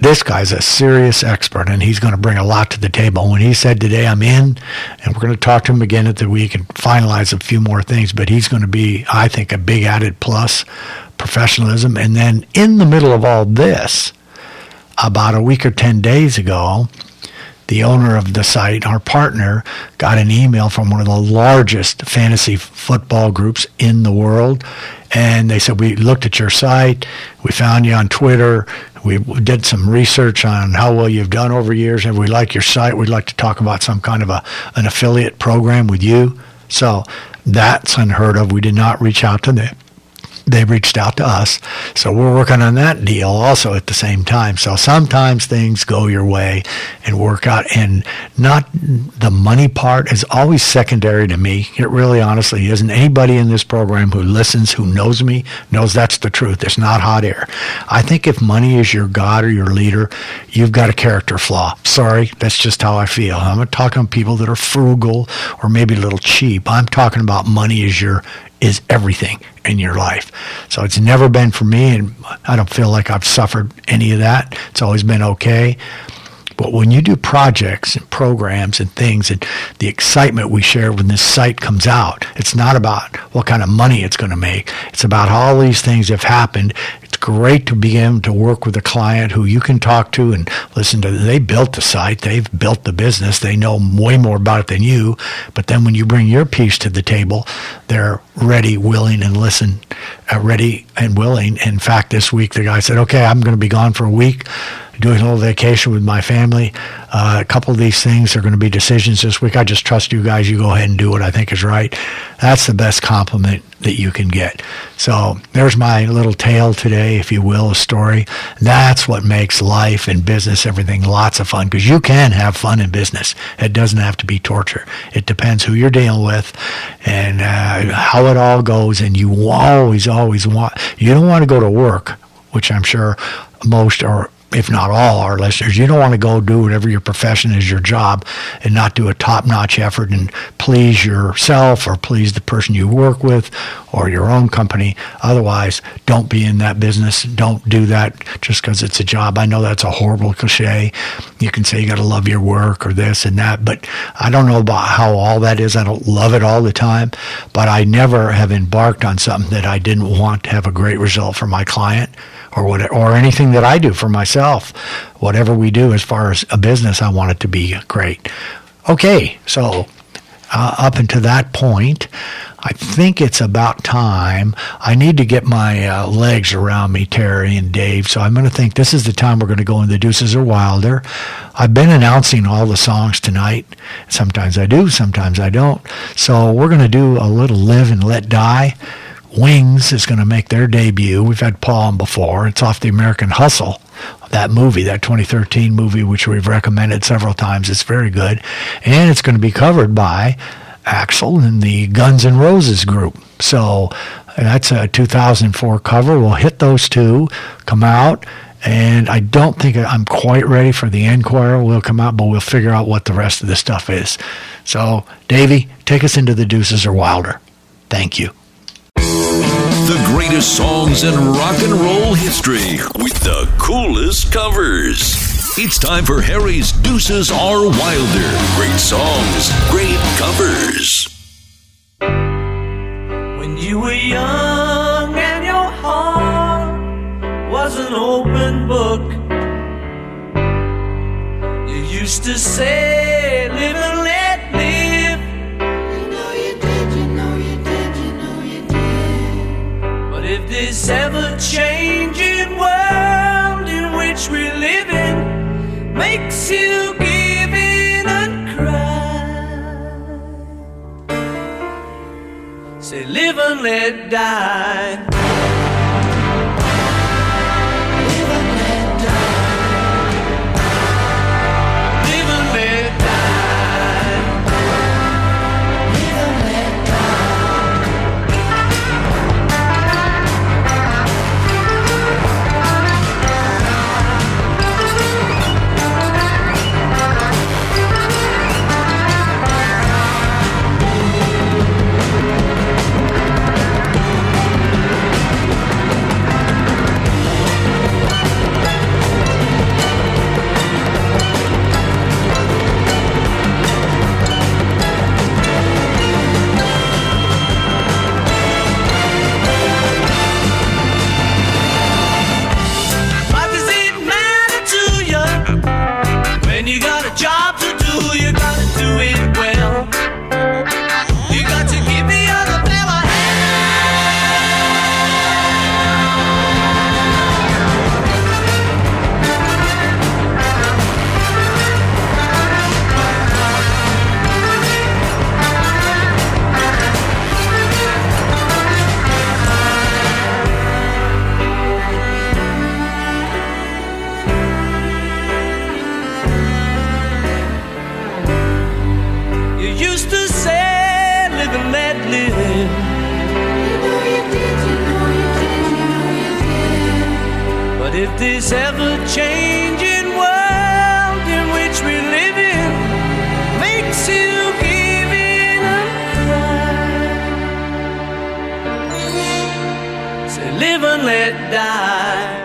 this guy's a serious expert, and he's going to bring a lot to the table. When he said today, I'm in, and we're going to talk to him again at the week and finalize a few more things, but he's going to be, I think, a big added plus, professionalism. And then in the middle of all this, about a week or 10 days ago, the owner of the site, our partner, got an email from one of the largest fantasy football groups in the world. And they said, we looked at your site, we found you on Twitter, we did some research on how well you've done over years, and we like your site. We'd like to talk about some kind of an affiliate program with you. So that's unheard of. We did not reach out to them. they reached out to us. So we're working on that deal also at the same time. So sometimes things go your way and work out, and not the money part is always secondary to me. It really honestly isn't. Anybody in this program who listens, who knows me, knows that's the truth. It's not hot air. I think if money is your God or your leader, you've got a character flaw. Sorry, that's just how I feel. I'm not talking about people that are frugal or maybe a little cheap. I'm talking about money is everything in your life. So it's never been for me, and I don't feel like I've suffered any of that. It's always been okay. But when you do projects and programs and things, and the excitement we share when this site comes out, it's not about what kind of money it's going to make. It's about how all these things have happened. It's great to begin to work with a client who you can talk to and listen to. They built the site. They've built the business. They know way more about it than you. But then when you bring your piece to the table, they're ready, willing, and ready and willing. In fact, this week, the guy said, okay, I'm going to be gone for a week, doing a little vacation with my family. A couple of these things are going to be decisions this week. I just trust you guys. You go ahead and do what I think is right. That's the best compliment that you can get. So there's my little tale today, if you will, a story. That's what makes life and business, everything, lots of fun, because you can have fun in business. It doesn't have to be torture. It depends who you're dealing with and how it all goes. And you always want, you don't want to go to work, which I'm sure most or if not all our listeners, you don't want to go do whatever your profession is, your job, and not do a top-notch effort and please yourself or please the person you work with or your own company. Otherwise, don't be in that business. Don't do that just because it's a job. I know that's a horrible cliche. You can say you got to love your work or this and that, but I don't know about how all that is. I don't love it all the time, but I never have embarked on something that I didn't want to have a great result for my client or anything that I do for myself. Whatever we do as far as a business, I want it to be great. Okay, so up until that point, I think it's about time. I need to get my legs around me, Terry and Dave, so I'm going to think this is the time we're going to go in the Deuces or Wilder. I've been announcing all the songs tonight. Sometimes I do, sometimes I don't. So we're going to do a little Live and Let Die. Wings is going to make their debut. We've had Paul on before. It's off the American Hustle, that movie, that 2013 movie, which we've recommended several times. It's very good. And it's going to be covered by Axl and the Guns N' Roses group. So that's a 2004 cover. We'll hit those two, come out, and I don't think I'm quite ready for the encore. We'll come out, but we'll figure out what the rest of the stuff is. So, Davey, take us into the Deuces or Wilder. Thank you. The greatest songs in rock and roll history with the coolest covers. It's time for Harry's Deuces Are Wilder. Great songs, great covers. When you were young and your heart was an open book, you used to say, live and let live. You know you did, you know you did, you know you did. But if this ever-changing world in which we live in makes you give in and cry, say live and let die. Live and let die. Live and let die. Live and let used to say, live and let live. But if this ever-changing world in which we live in makes you give in and cry, say live and let die.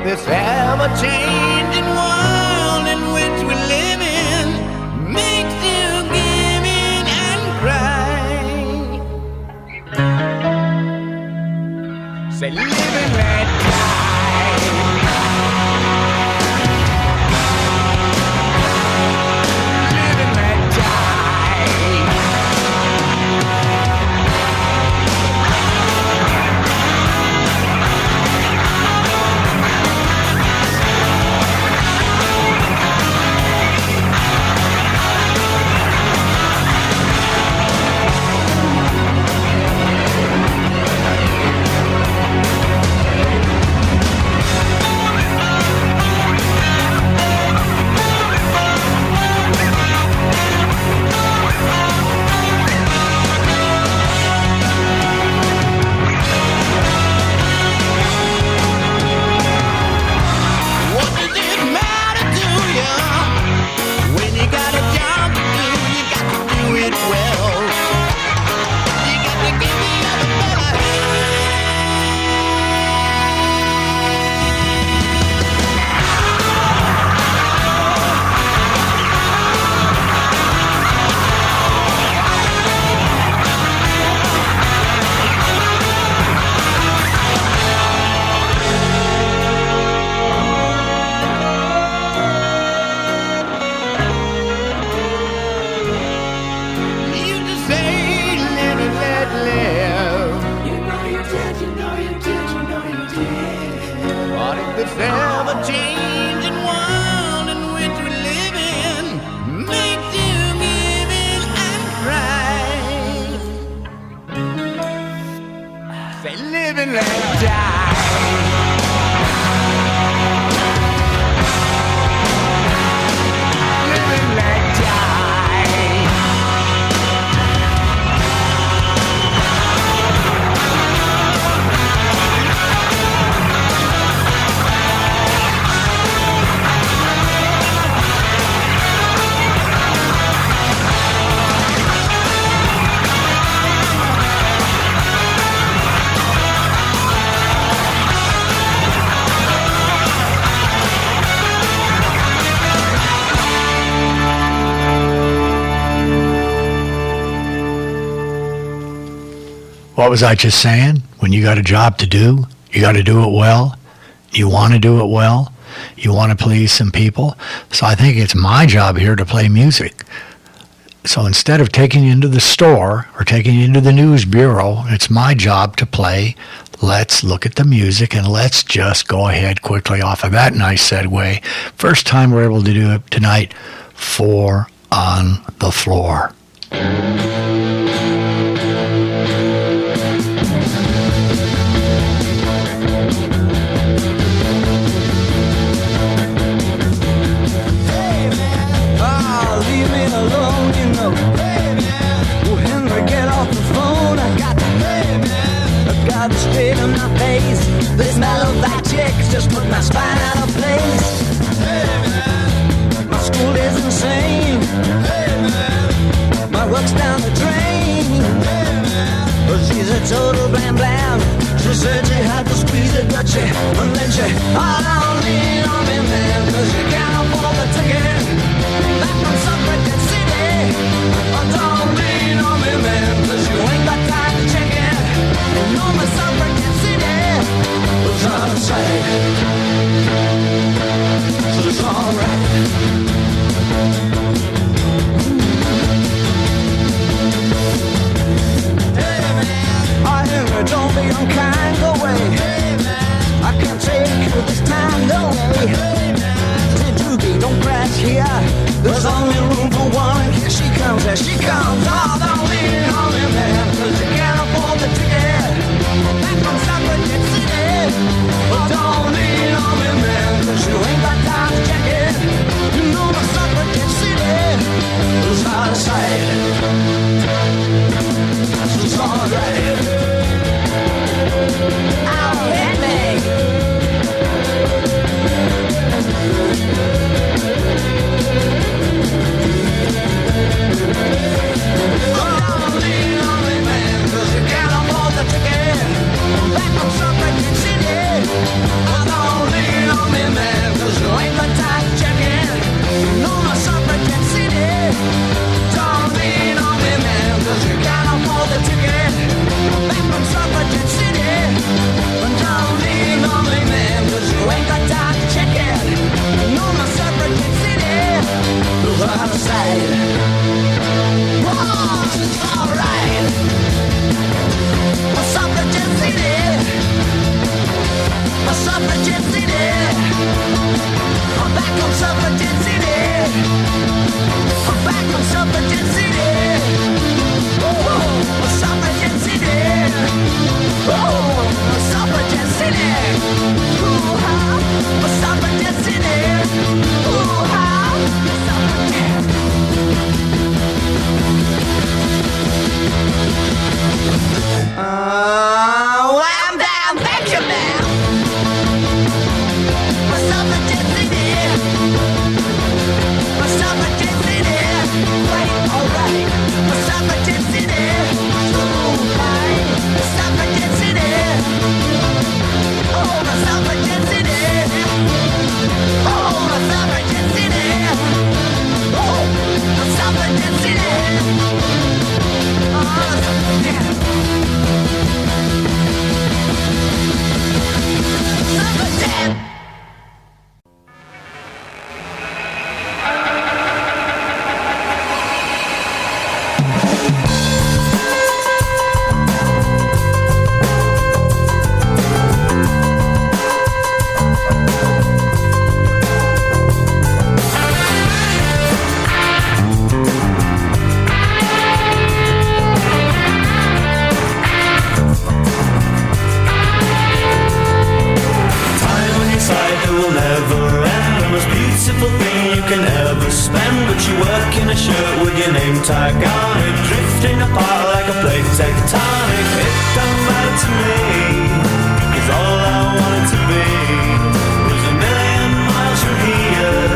This ever-changing world in which we live in makes you give in and cry. Say live and let die. Live and let die. What was I just saying? When you got a job to do, you got to do it well. You want to do it well. You want to please some people. So I think it's my job here to play music. So instead of taking you into the store or taking you into the news bureau, it's my job to play. Let's look at the music, and let's just go ahead quickly off of that nice segue. First time we're able to do it tonight, 4 on the Floor. Stay the night. my face. The smell of that chick's just put my spine out of place. Hey man, my school is insane. Hey man, my work's down the drain. Hey man, but she's a total blam blam. She said she had to squeeze it, but she, and then she, oh, don't lean on me, man, 'cause you can't afford the ticket back from Suffragette City. Oh, don't lean on me, man, 'cause you ain't got time to check it. You know my Suffragette City was out of sight. So it's alright. Don't be unkind, go away. Hey man, I can't take you this time, no way. Hey man, say Doogie, don't crash here. There's only room for one. Here she comes, there she comes. Oh, don't lean on me, man, 'cause you can't afford the ticket back from Suffragette City. But don't lean on me, man, 'cause you ain't got time to check it. You know the Suffragette City is out of sight. So it's alright. Oh, hit me. Don't lean on me, man, 'cause you can't afford the ticket back from Suffragette City. Don't lean on me, man, 'cause you ain't got time to check it. You know my Suffragette City. Don't lean on me, man, 'cause you can't afford the ticket back from Suffragette City. Don't lean on me, man, 'cause you ain't got time to check it. You know my Suffragette City is out of sight. Oh, it's alright. My Suffragette City, my Suffragette City. I'm back on Suffragette City. I'm back on Suffragette City. Oh, my Suffragette City. Oh, my Suffragette City. Ooh, ha, my Suffragette City. Ooh, ha, my Suffragette. I'm down, Benjamin. My Suffragette City. My Suffragette City. Right, alright. My Suffragette City. Alright. My Suffragette City. Oh, my Suffragette City. Oh, my Suffragette City. Oh, my Suffragette City. Oh, yeah. Suffragette. Tiger on it, drifting apart like a plate tectonic. It don't matter to me, 'cause all I wanted to be was a million miles from here,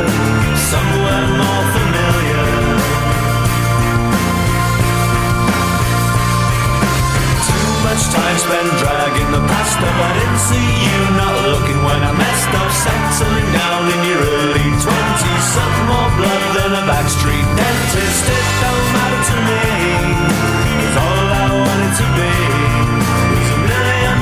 somewhere more familiar. Too much time spent dragging the past up. I didn't see you not looking when I messed up, settling down in your early 20s. Something more blood than a backstreet dentist. It don't matter to me, 'cause all I wanted to be was a million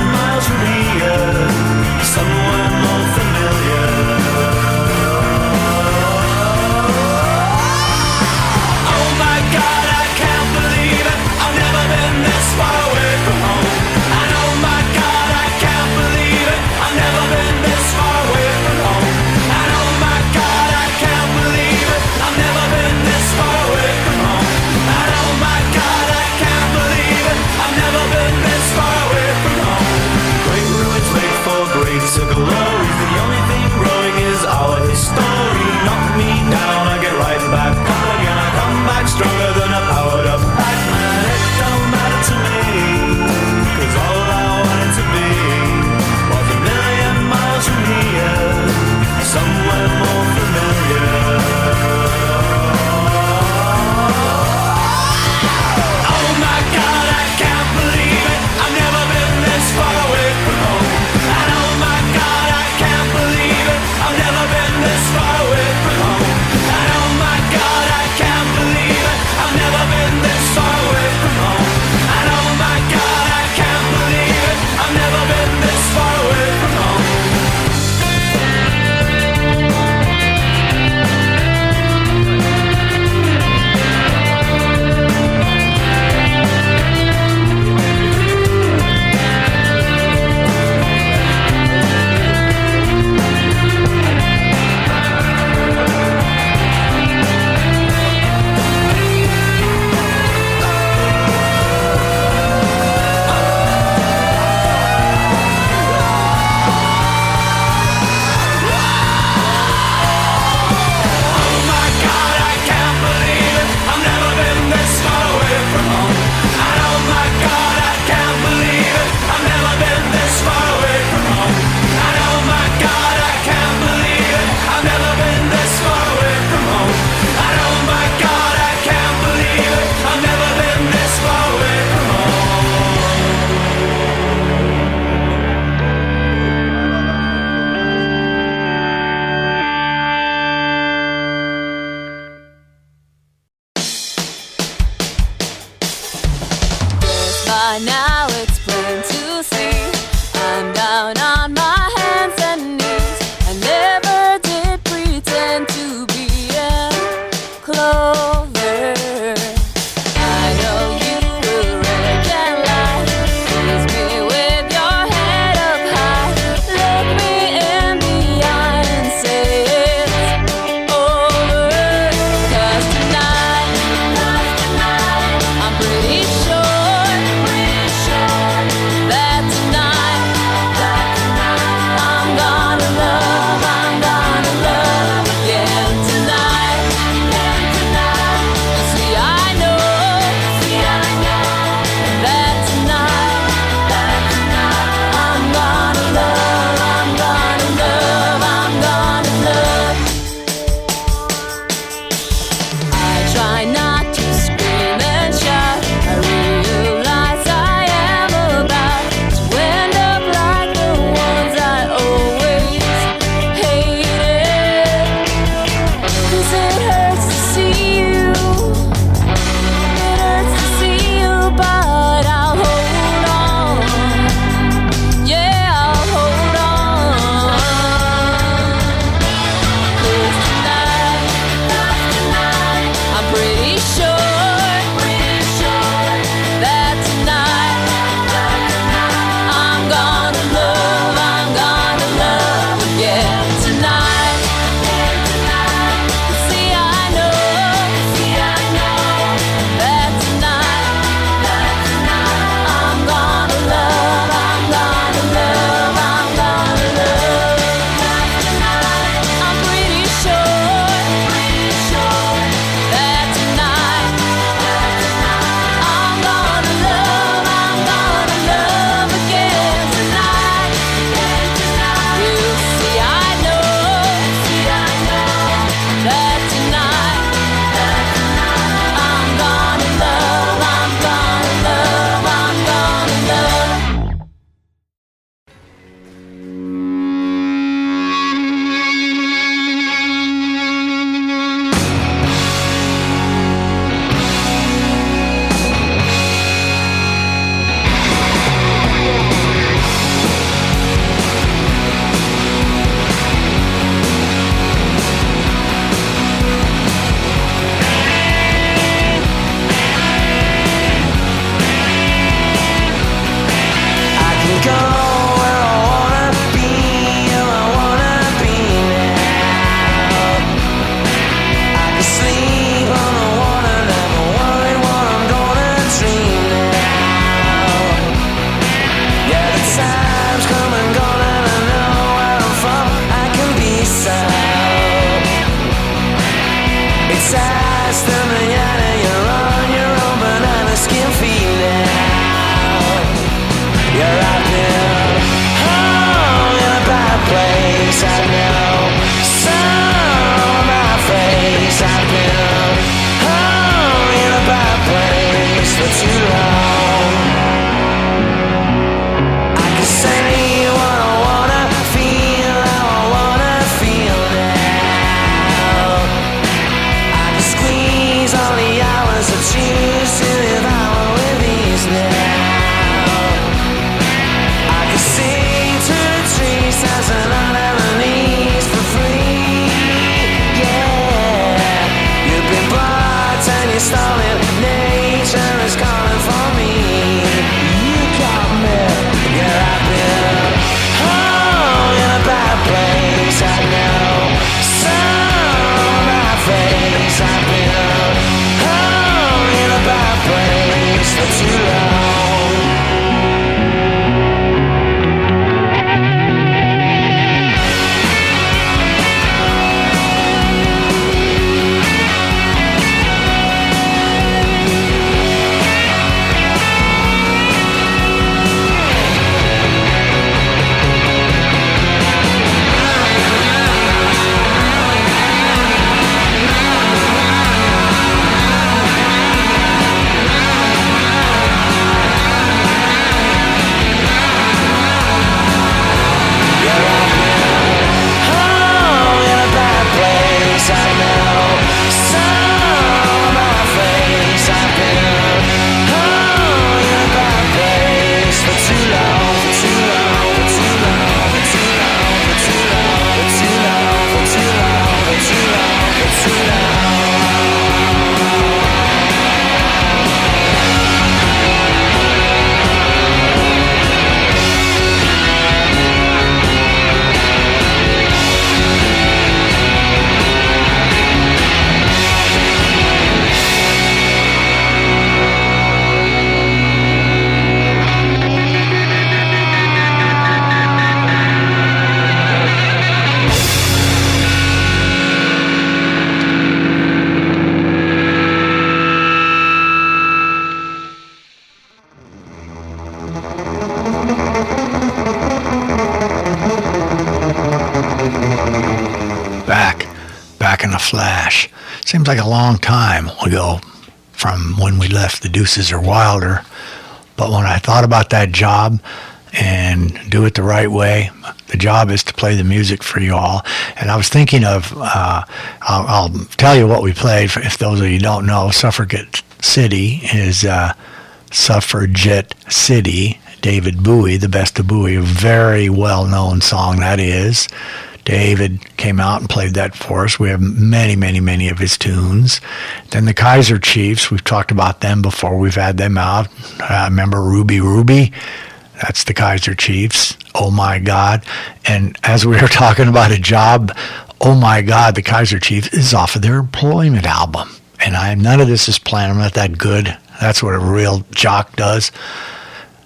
in a flash. Seems like a long time ago from when we left the Deuces or Wilder. But when I thought about that job and do it the right way, the job is to play the music for you all. And I was thinking of, I'll tell you what we played, if those of you don't know. Suffragette City is Suffragette City, David Bowie, the Best of Bowie, a very well-known song that is. David came out and played that for us. We have many, many, many of his tunes. Then the Kaiser Chiefs, we've talked about them before. We've had them out. Remember Ruby Ruby? That's the Kaiser Chiefs. Oh, my God. And as we were talking about a job, oh, my God, the Kaiser Chiefs is off of their Employment album. And none of this is planned. I'm not that good. That's what a real jock does.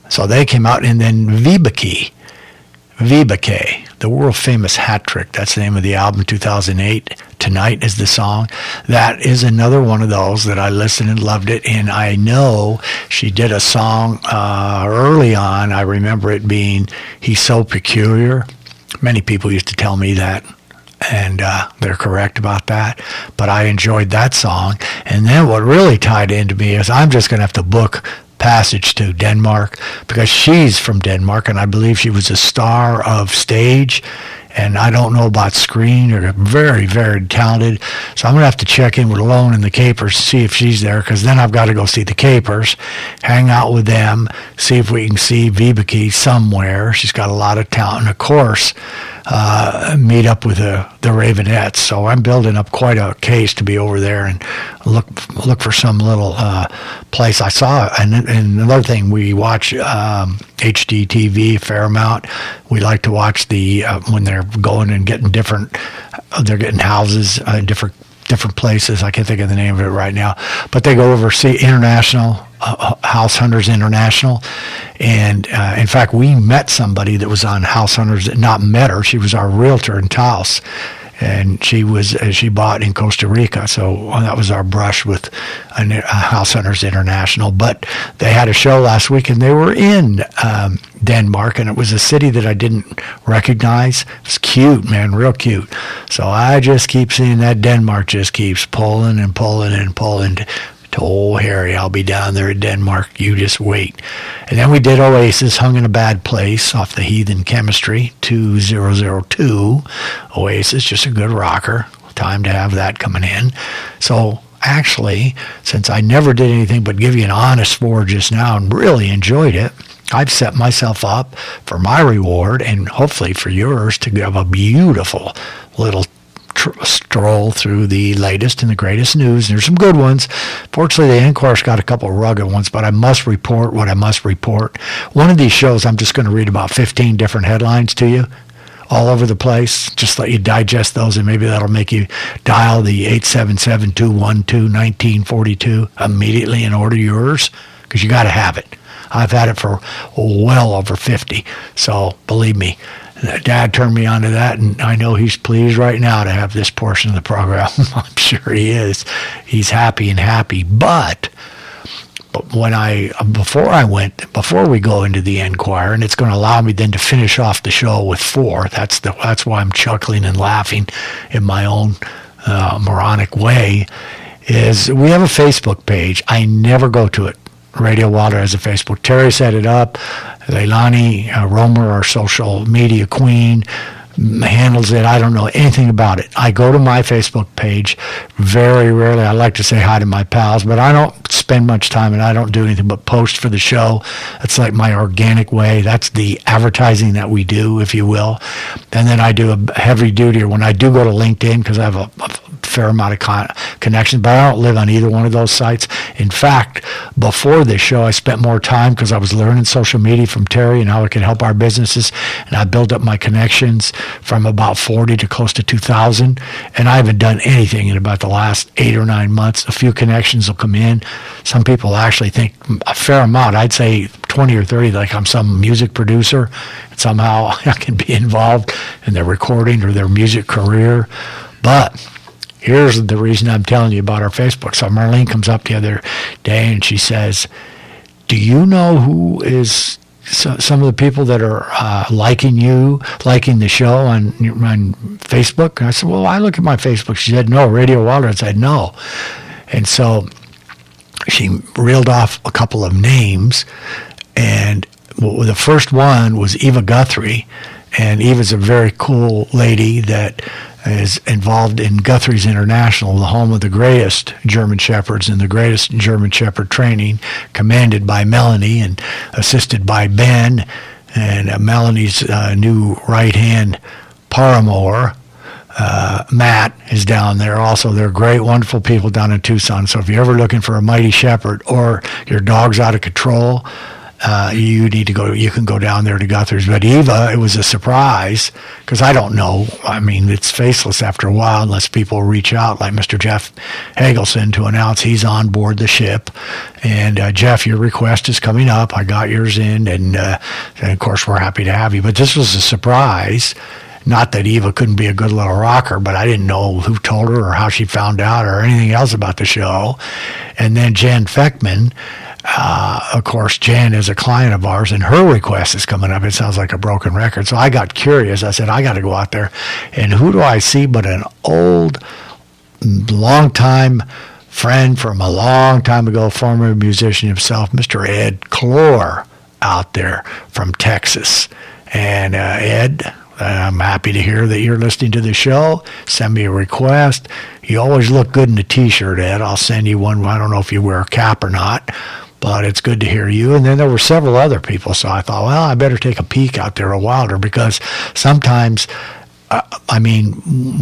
So they came out, and then Vibeke, the world-famous hat trick. That's the name of the album, 2008. Tonight is the song. That is another one of those that I listened and loved it. And I know she did a song early on. I remember it being He's So Peculiar. Many people used to tell me that, and they're correct about that. But I enjoyed that song. And then what really tied into me is I'm just going to have to book passage to Denmark, because she's from Denmark, and I believe she was a star of stage, and I don't know about screen. They're very, very talented. So I'm going to have to check in with Lone and the Capers to see if she's there, because then I've got to go see the Capers, hang out with them, see if we can see Vibeke somewhere. She's got a lot of talent, and of course, meet up with the Ravenettes. So I'm building up quite a case to be over there and look for some little place. I saw, and another thing, we watch HDTV a fair amount. We like to watch the when they're going and getting they're getting houses in different places. I can't think of the name of it right now, but they go over see International House Hunters International, and in fact, we met somebody that was on House Hunters. Not met her; she was our realtor in Taos, and she bought in Costa Rica. So that was our brush with House Hunters International. But they had a show last week, and they were in Denmark, and it was a city that I didn't recognize. It was cute, man, real cute. So I just keep seeing that Denmark just keeps pulling and pulling and pulling. Oh, Harry, I'll be down there in Denmark. You just wait. And then we did Oasis, Hung in a Bad Place, off the Heathen Chemistry, 2002. Oasis, just a good rocker. Time to have that coming in. So actually, since I never did anything but give you an honest score just now and really enjoyed it, I've set myself up for my reward and hopefully for yours to have a beautiful little stroll through the latest and the greatest news. There's some good ones. Fortunately, the Enquire's got a couple of rugged ones, but I must report what I must report. One of these shows, I'm just going to read about 15 different headlines to you all over the place. Just let you digest those, and maybe that'll make you dial the 877-212-1942 immediately and order yours, because you got to have it. I've had it for well over 50, so believe me, Dad turned me on to that, and I know he's pleased right now to have this portion of the program. I'm sure he is. He's happy. But before we go into the Enquirer, and it's going to allow me then to finish off the show with 4. That's why I'm chuckling and laughing in my own moronic way. Is we have a Facebook page. I never go to it. Radio Wilder has a Facebook. Terry set it up. Leilani Romer, our social media queen, handles it. I don't know anything about it. I go to my Facebook page very rarely. I like to say hi to my pals, but I don't spend much time, and I don't do anything but post for the show. It's like my organic way. That's the advertising that we do, if you will. And then I do a heavy duty, or when I do go to LinkedIn, because I have a fair amount of connections, but I don't live on either one of those sites. In fact, before this show, I spent more time because I was learning social media from Terry and how it could help our businesses, and I built up my connections from about 40 to close to 2,000, and I haven't done anything in about the last 8 or 9 months. A few connections will come in. Some people actually think a fair amount, I'd say 20 or 30, like I'm some music producer, and somehow I can be involved in their recording or their music career. But here's the reason I'm telling you about our Facebook. So Marlene comes up the other day and she says, do you know who is some of the people that are liking the show on Facebook. And I said, well, I look at my Facebook. She said, no, Radio Wilder. I said, no. And so she reeled off a couple of names, and the first one was Eva Guthrie. And Eva's a very cool lady that is involved in Guthrie's International, the home of the greatest German Shepherds and the greatest German Shepherd training, commanded by Melanie and assisted by Ben, and Melanie's new right-hand paramour, Matt, is down there. Also, they're great, wonderful people down in Tucson. So if you're ever looking for a mighty shepherd or your dog's out of control, you need to go. You can go down there to Guthrie's. But Eva, it was a surprise because I don't know. I mean, it's faceless after a while unless people reach out, like Mr. Jeff Hagelson, to announce he's on board the ship. And Jeff, your request is coming up. I got yours in, and of course we're happy to have you. But this was a surprise. Not that Eva couldn't be a good little rocker, but I didn't know who told her or how she found out or anything else about the show. And then Jan Feckman. Of course, Jan is a client of ours, and her request is coming up. It sounds like a broken record. So I got curious. I said, I got to go out there. And who do I see but an old, long-time friend from a long time ago, former musician himself, Mr. Ed Clore, out there from Texas. And Ed, I'm happy to hear that you're listening to the show. Send me a request. You always look good in a T-shirt, Ed. I'll send you one. I don't know if you wear a cap or not, but it's good to hear you. And then there were several other people, so I thought, well, I better take a peek out there at Wilder, because sometimes,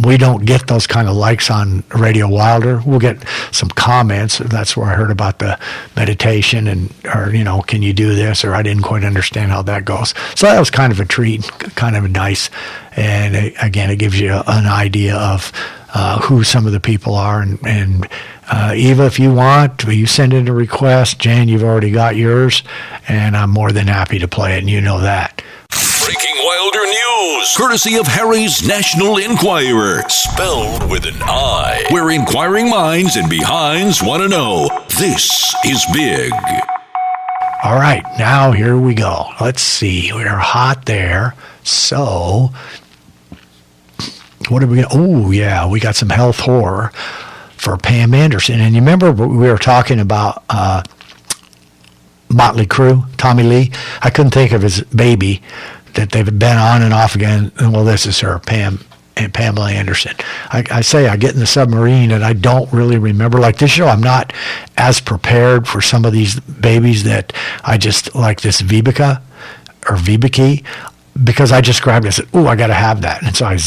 we don't get those kind of likes on Radio Wilder. We'll get some comments. That's where I heard about the meditation or can you do this? Or I didn't quite understand how that goes. So that was kind of a treat, kind of nice. And again, it gives you an idea of who some of the people are. And Eva, if you want, you send in a request. Jan, you've already got yours, and I'm more than happy to play it, and you know that. Breaking Wilder news, courtesy of Harry's National Enquirer, spelled with an I, where inquiring minds and behinds want to know. This is big. All right, now here we go. Let's see. We're hot there. So, what are we going to... Oh, yeah, we got some health horror for Pam Anderson. And you remember we were talking about Motley Crue, Tommy Lee? I couldn't think of his baby that they've been on and off again. Well, this is her, Pamela Anderson. I get in the submarine and I don't really remember. Like this show, I'm not as prepared for some of these babies that I just, like this Vibeke, because I just grabbed it and said, oh, I got to have that. And so I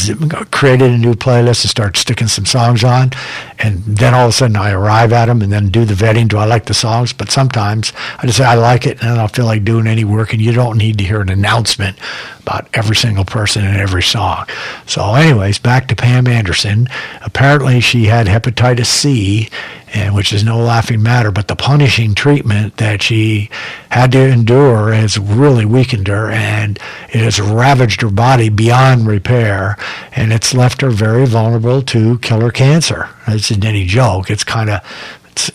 created a new playlist and started sticking some songs on. And then all of a sudden I arrive at them and then do the vetting. Do I like the songs? But sometimes I just say I like it, and I don't feel like doing any work. And you don't need to hear an announcement about every single person and every song. So anyways, back to Pam Anderson. Apparently she had hepatitis C, which is no laughing matter, but the punishing treatment that she had to endure has really weakened her, and it has ravaged her body beyond repair, and it's left her very vulnerable to killer cancer. It's not any joke. It's kind of...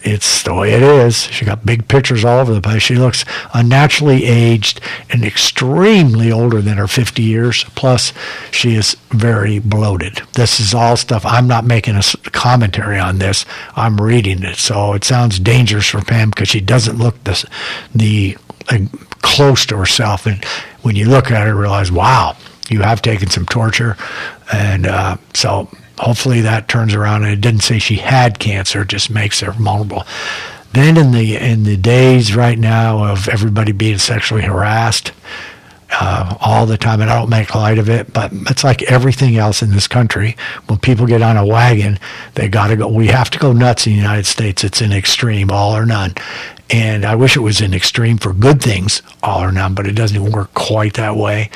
It's the way it is. She got big pictures all over the place. She looks unnaturally aged and extremely older than her 50 years. Plus, she is very bloated. This is all stuff. I'm not making a commentary on this. I'm reading it. So it sounds dangerous for Pam because she doesn't look close to herself. And when you look at her, you realize, wow, you have taken some torture. And so... hopefully that turns around, and it didn't say she had cancer, it just makes her vulnerable. Then in the days right now of everybody being sexually harassed all the time, and I don't make light of it, but it's like everything else in this country. When people get on a wagon, they got to go. We have to go nuts in the United States. It's an extreme, all or none. And I wish it was an extreme for good things, all or none, but it doesn't work quite that way.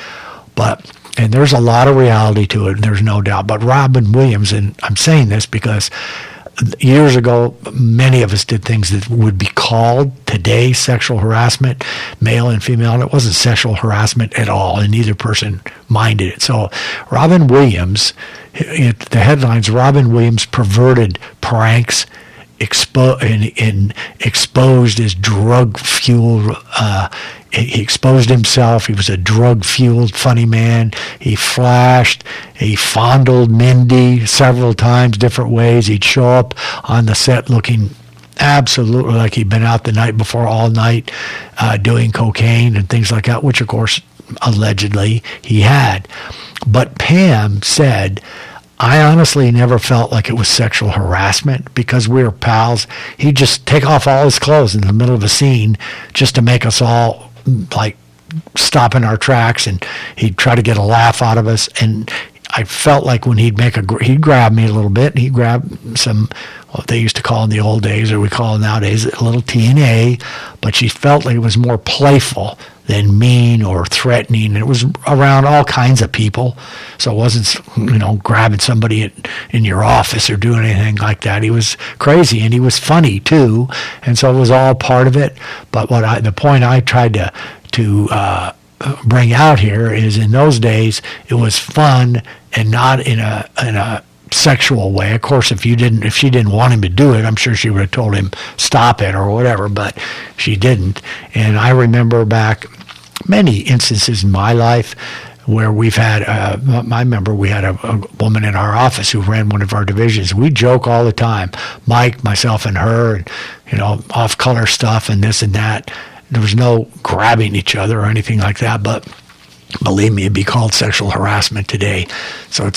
And there's a lot of reality to it, there's no doubt. But Robin Williams, and I'm saying this because years ago, many of us did things that would be called today sexual harassment, male and female, and it wasn't sexual harassment at all, and neither person minded it. So Robin Williams, the headlines, Robin Williams perverted pranks exposed his drug-fueled. He exposed himself. He was a drug-fueled funny man. He flashed. He fondled Mindy several times, different ways. He'd show up on the set looking absolutely like he'd been out the night before all night doing cocaine and things like that, which, of course, allegedly he had. But Pam said, I honestly never felt like it was sexual harassment because we were pals. He'd just take off all his clothes in the middle of a scene just to make us all like stop in our tracks, and he'd try to get a laugh out of us. And I felt like when he'd grab me a little bit, and he'd grab some, what they used to call in the old days, or we call nowadays, a little TNA, but she felt like it was more playful than mean or threatening. It was around all kinds of people, so it wasn't, grabbing somebody in your office or doing anything like that. He was crazy, and he was funny too, and so it was all part of it. But the point I tried to bring out here is, in those days it was fun and not in a sexual way. Of course, if she didn't want him to do it, I'm sure she would have told him stop it or whatever, but she didn't. And I remember back many instances in my life where we've had I remember we had a woman in our office who ran one of our divisions. We joke all the time, Mike, myself, and her, and off-color stuff and this and that. There was no grabbing each other or anything like that, but believe me, it'd be called sexual harassment today. So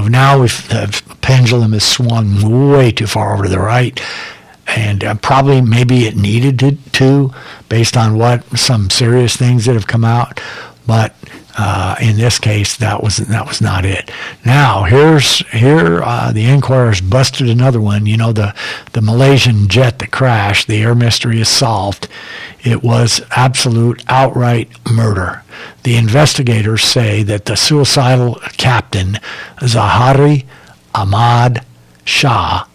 now the pendulum has swung way too far over to the right, and probably maybe it needed to, based on some serious things that have come out. But in this case, that was not it. Now the Enquirer's busted another one. The Malaysian jet that crashed. The air mystery is solved. It was absolute outright murder. The investigators say that the suicidal captain, Zahari Ahmad Shah,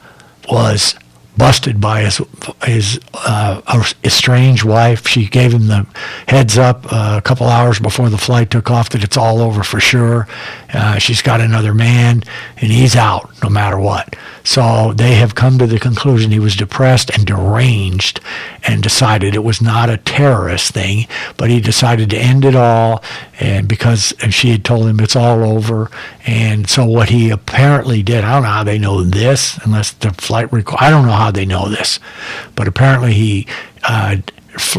was busted by his estranged wife. She gave him the heads up a couple hours before the flight took off that it's all over for sure. She's got another man, and he's out no matter what. So they have come to the conclusion he was depressed and deranged, and decided it was not a terrorist thing, but he decided to end it all, and because she had told him it's all over. And so what he apparently did, I don't know how they know this, unless the flight I don't know how they know this, but apparently he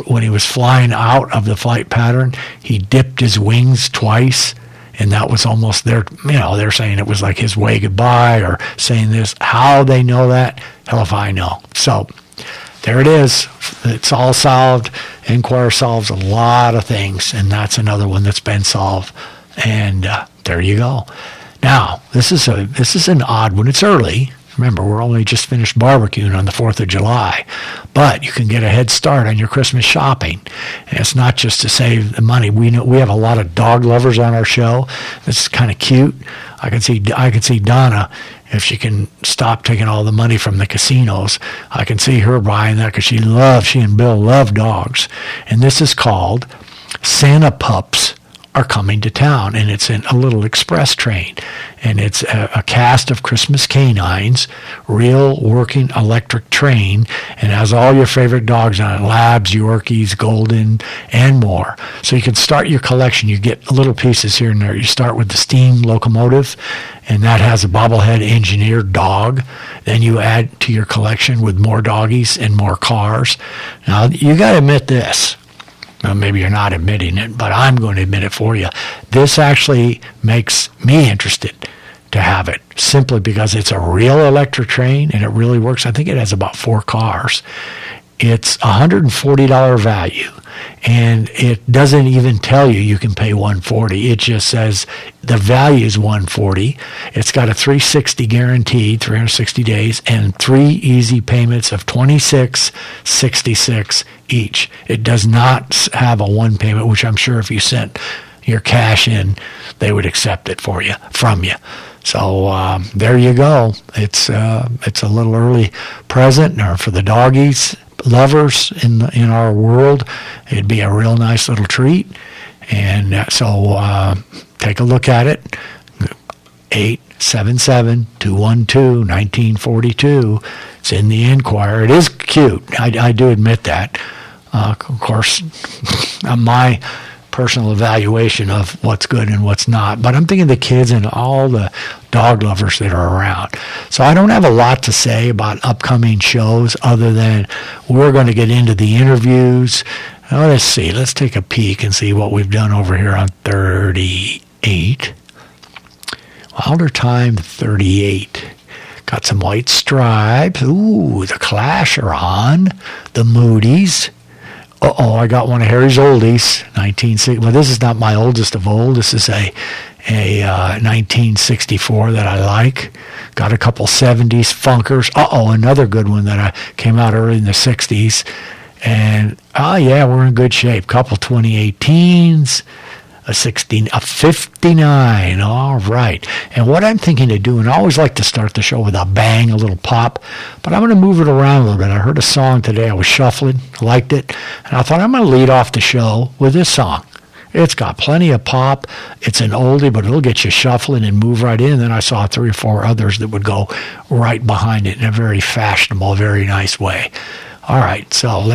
when he was flying out of the flight pattern, he dipped his wings twice, and that was almost they're saying it was like his way goodbye, or saying this. How they know that, hell if I know. So there it is. It's all solved. Enquirer solves a lot of things, and that's another one that's been solved. And there you go. Now, this is an odd one. It's early. Remember, we're only just finished barbecuing on the 4th of July, but you can get a head start on your Christmas shopping. And it's not just to save the money. We have a lot of dog lovers on our show. It's kind of cute. I can see Donna, if she can stop taking all the money from the casinos. I can see her buying that because she and Bill love dogs. And this is called Santa Pups Are Coming to Town, and it's in a little express train, and it's a cast of Christmas canines, real working electric train, and has all your favorite dogs on it: Labs, Yorkies, Golden, and more. So you can start your collection. You get little pieces here and there. You start with the steam locomotive, and that has a bobblehead engineered dog. Then you add to your collection with more doggies and more cars. Now, you got to admit this. Well, maybe you're not admitting it, but I'm going to admit it for you. This actually makes me interested to have it, simply because it's a real electric train and it really works. I think it has about 4 cars. It's $140 value, and it doesn't even tell you can pay $140. It just says the value is $140. It's got a 360 guaranteed, 360 days, and 3 easy payments of $26.66 each. It does not have a one payment, which I'm sure if you sent your cash in, they would accept it from you. So there you go. It's a little early present, or for the doggies lovers in our world, it'd be a real nice little treat. And so take a look at it. 877-212-1942. It's in the Enquirer. It is cute. I do admit that. Of course, my personal evaluation of what's good and what's not. But I'm thinking of the kids and all the dog lovers that are around. So I don't have a lot to say about upcoming shows other than we're going to get into the interviews. Now, let's see. Let's take a peek and see what we've done over here on 38. WilderTime 38. Got some White Stripes. Ooh, the Clash are on. The Moody's. I got one of Harry's oldies, 1960. Well, this is not my oldest of old. This is a 1964 that I like. Got a couple 70s funkers. Another good one that came out early in the 60s. And, we're in good shape. Couple 2018s. A 59. All right. And what I'm thinking of doing, I always like to start the show with a bang, a little pop, but I'm going to move it around a little bit. I heard a song today. I was shuffling, liked it, and I thought I'm going to lead off the show with this song. It's got plenty of pop. It's an oldie, but it'll get you shuffling and move right in. And then I saw 3 or 4 others that would go right behind it in a very fashionable, very nice way. All right, so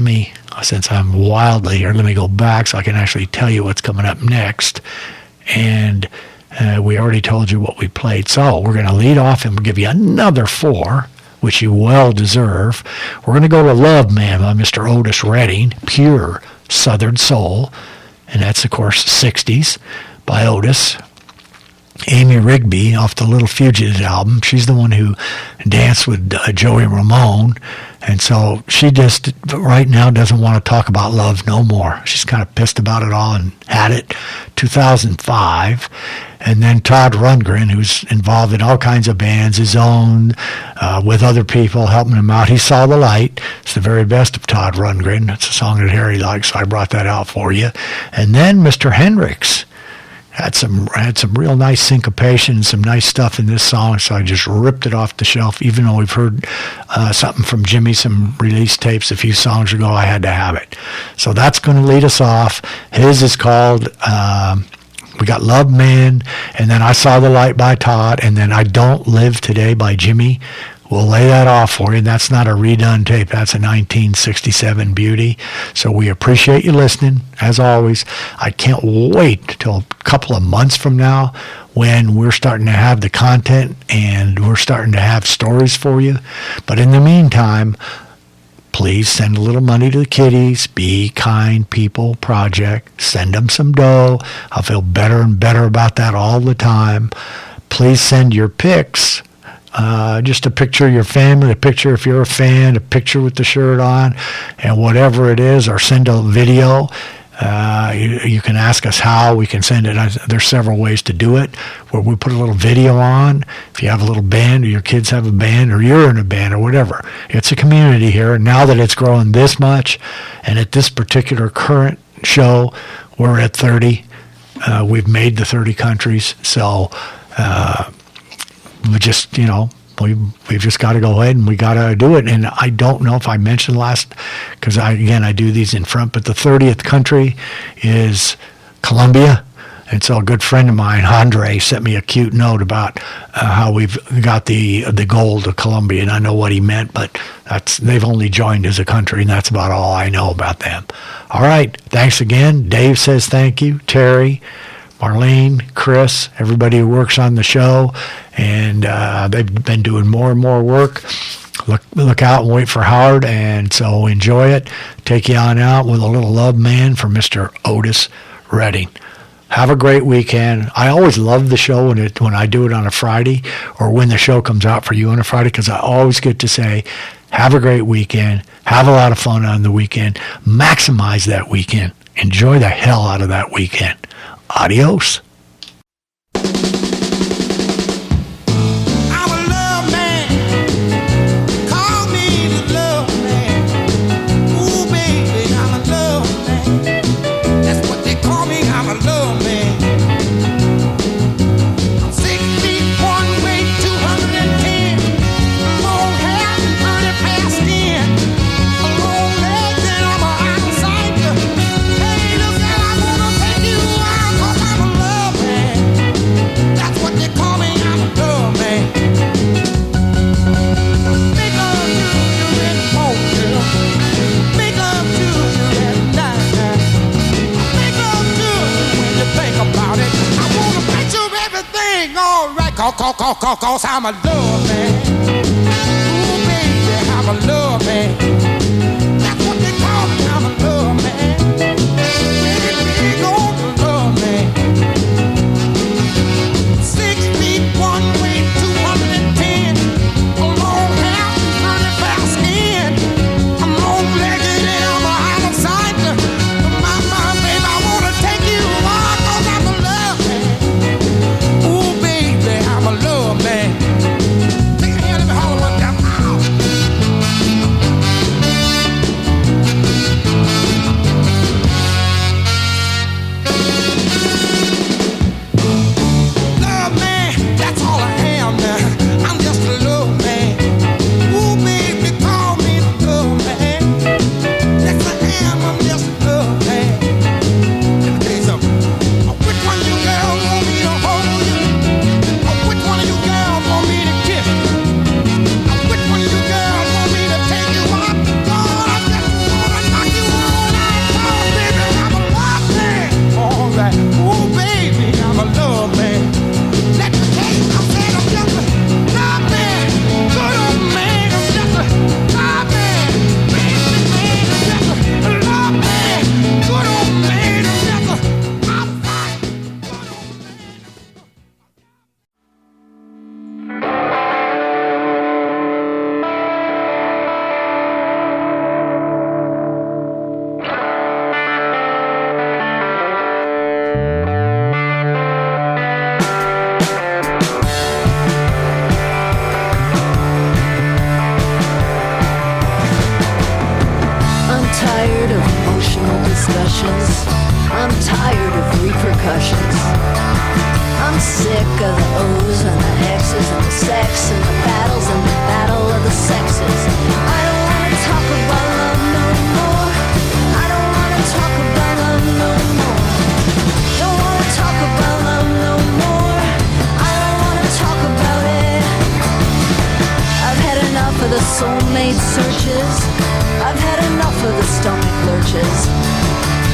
since I'm wildly here, let me go back so I can actually tell you what's coming up next. And we already told you what we played. So we're going to lead off and we'll give you another 4, which you well deserve. We're going to go to Love Man by Mr. Otis Redding, pure Southern soul. And that's, of course, 60s by Otis. Amy Rigby off the Little Fugitives album. She's the one who danced with Joey Ramone. And so she just right now doesn't want to talk about love no more. She's kind of pissed about it all and had it. 2005. And then Todd Rundgren, who's involved in all kinds of bands, his own, with other people, helping him out. He Saw the Light. It's the very best of Todd Rundgren. That's a song that Harry likes, so I brought that out for you. And then Mr. Hendrix. Had some real nice syncopation, some nice stuff in this song, so I just ripped it off the shelf. Even though we've heard something from Jimmy, some release tapes a few songs ago, I had to have it. So that's going to lead us off. His is called, we got Love Man, and then I Saw the Light by Todd, and then I Don't Live Today by Jimmy. We'll lay that off for you. That's not a redone tape. That's a 1967 beauty. So we appreciate you listening, as always. I can't wait till a couple of months from now when we're starting to have the content and we're starting to have stories for you. But in the meantime, please send a little money to the kiddies. Be Kind People Project. Send them some dough. I'll feel better and better about that all the time. Please send your pics. Just a picture of your family, a picture if you're a fan, a picture with the shirt on, and whatever it is, or send a video. You can ask us how we can send it. There's several ways to do it, where we put a little video on. If you have a little band, or your kids have a band, or you're in a band, or whatever. It's a community here. Now that it's growing this much, and at this particular current show, we're at 30. We've made the 30 countries, so we just, we've just got to go ahead and we got to do it. And I don't know if I mentioned last, because I do these in front, but the 30th country is Colombia. And so a good friend of mine, Andre, sent me a cute note about how we've got the gold of Colombia, and I know what he meant, but they've only joined as a country, and that's about all I know about them. All right, thanks again. Dave says thank you. Terry, Marlene, Chris, everybody who works on the show, and they've been doing more and more work. Look out and wait for Howard, and so enjoy it. Take you on out with a little Love Man from Mr. Otis Redding. Have a great weekend. I always love the show when I do it on a Friday, or when the show comes out for you on a Friday, because I always get to say, have a great weekend. Have a lot of fun on the weekend. Maximize that weekend. Enjoy the hell out of that weekend. Adios. I'm a love man. Call me the love man. Ooh, baby, I'm a love man. That's what they call me. I'm a love man. I'm 6 feet 1 weight, 210. Long hair and honey past skin. Long legs and I'm a outsider. Hey, look, I wanna take you out 'cause I'm a love everything alright, cause I'm a love man. Ooh, baby, I'm a love man. That's what they call me, I'm a love man. Big old love man. 6 feet 1 way, 210. A long hair, running fast skin. I'm long-legged and I'm a homicide. My baby, I wanna take you on, cause I'm a love man. Ooh, baby, I'm a love man. Take a hand, let me holler one time. Love man, that's all I am now. I'm just a love man. Ooh, baby, call me the love man. Yes, I am, I'm just a love man. Let me tell you something. Which one of you girls want me to hold you? Which one of you girls want me to kiss you? Which one of you girls want me to take you out? Lord, I just wanna knock you all out. Oh, baby, I'm a love man. All right. Ooh, baby, I'm a love man. Let me tell you, I'm saying I'm just a love man. Good old man, I'm just a love man. Baby man, I'm just a love man. Good old man, I'm just a love man. Good old man. I'm tired of emotional discussions. I'm tired of repercussions. I'm sick of the O's and the X's and the sex and the battles and the battle of the sexes. I don't want to talk about love no more. I don't want to talk about love no more. Don't want to talk about love no more. I don't want to talk about it. I've had enough of the soulmate searches. I've had enough of the stomach lurches.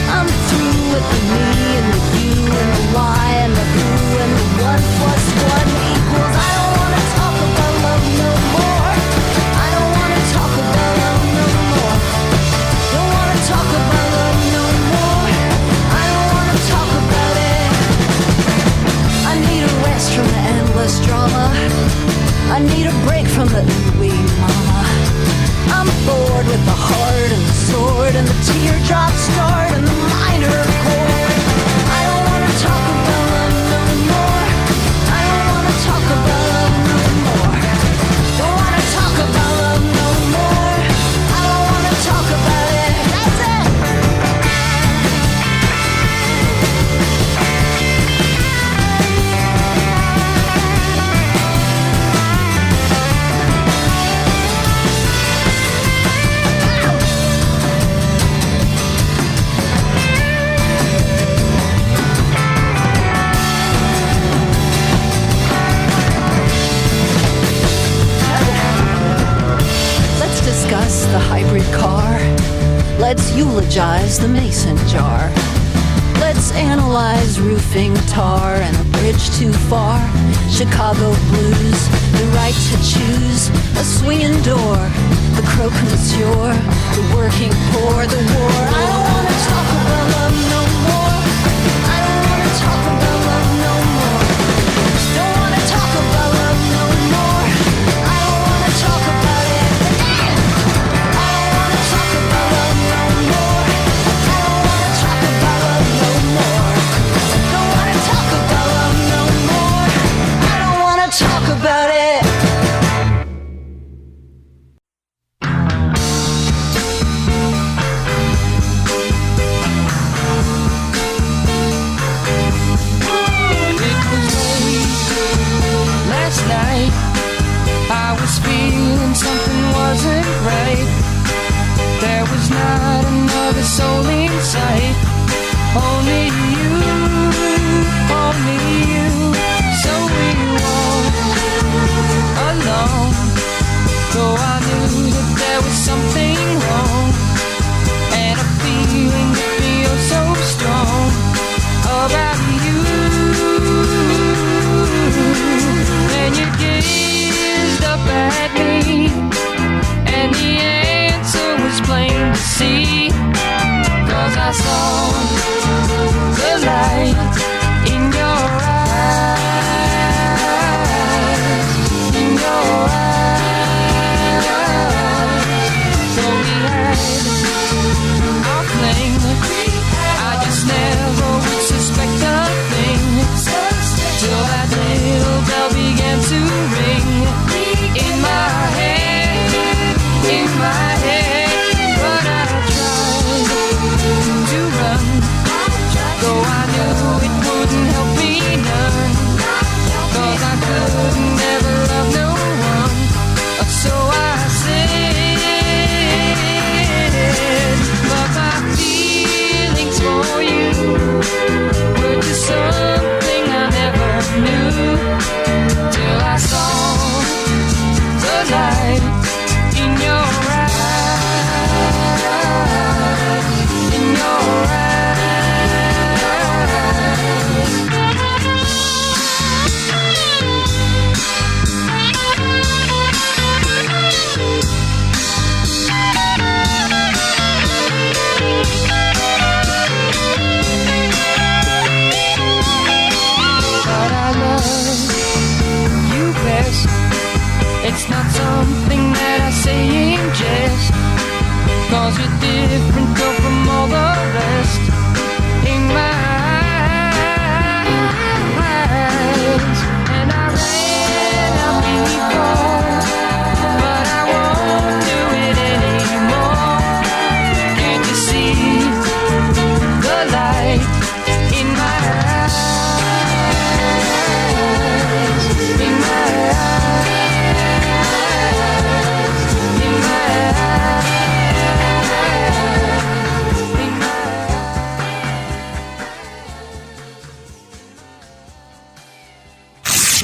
I'm through with the me and the you and the why and the who and the 1 plus 1 equals. I don't want to talk about love no more. I don't want to talk about love no more. Don't want to talk about love no more. I don't want to talk about it. I need a rest from the endless drama. I need a break from the ooh-wee mama. I'm bored with the heart and the sword and the teardrop start and the minor chord. I don't want to talk about love no more. I don't want to talk about love no more. Don't want to talk about love no more. I don't want to talk about it. That's it. Let's discuss the hybrid car. Let's eulogize the mason jar. Let's analyze roofing tar and a bridge too far. Chicago blues, the right to choose, a swinging door, the croque monsieur, the working poor, the war. I don't want to talk about love no more. I don't want to talk about love no more. Don't want to talk about love no more. I don't want to talk about it. I don't want to talk about love no more. I don't want to talk about love no more. Don't want to talk about love no more. I don't want to talk about it.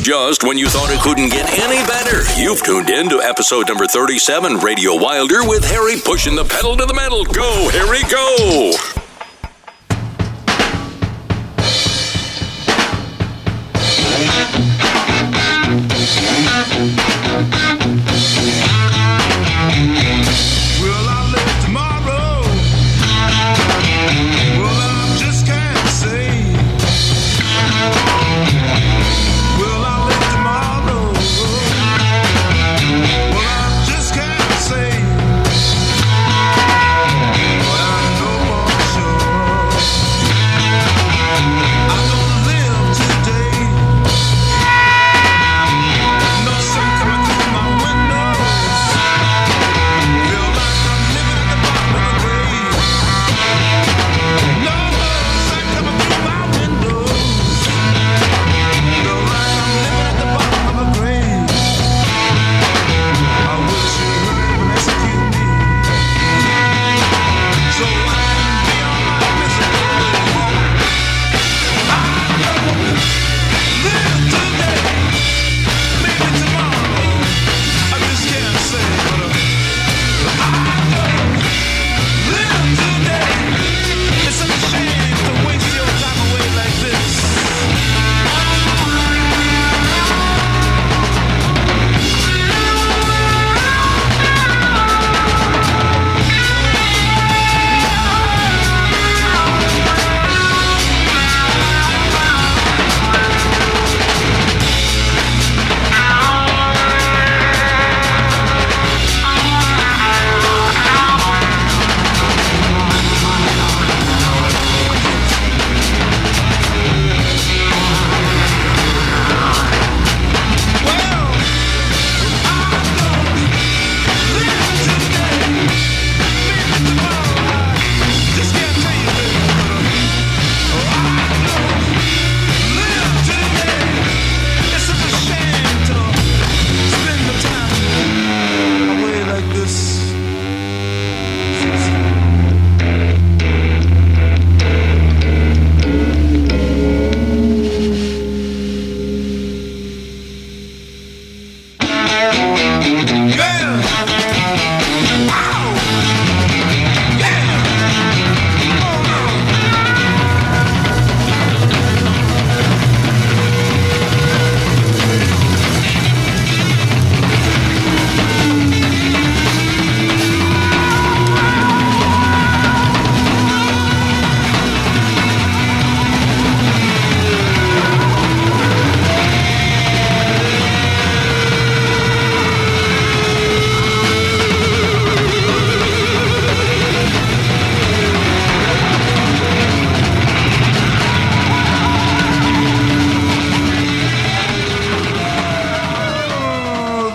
just when you thought it couldn't get any better. You've tuned in to episode number 37, Radio Wilder, with Harry pushing the pedal to the metal. Go, Harry, go! Will I live tomorrow? Well, I just can't say. Will I live tomorrow? Well, I just can't say. But I know for sure I'm gonna live today. No sun coming through my windows. Feel like I'm living at the bottom of a grave. No sun coming through my windows. Feel like I'm living at the bottom of a grave. I wish you would execute me, so I can be on my miserable way. I don't live today, maybe tomorrow. I just can't say, but I don't live today. It's such a shame to waste your time away like this.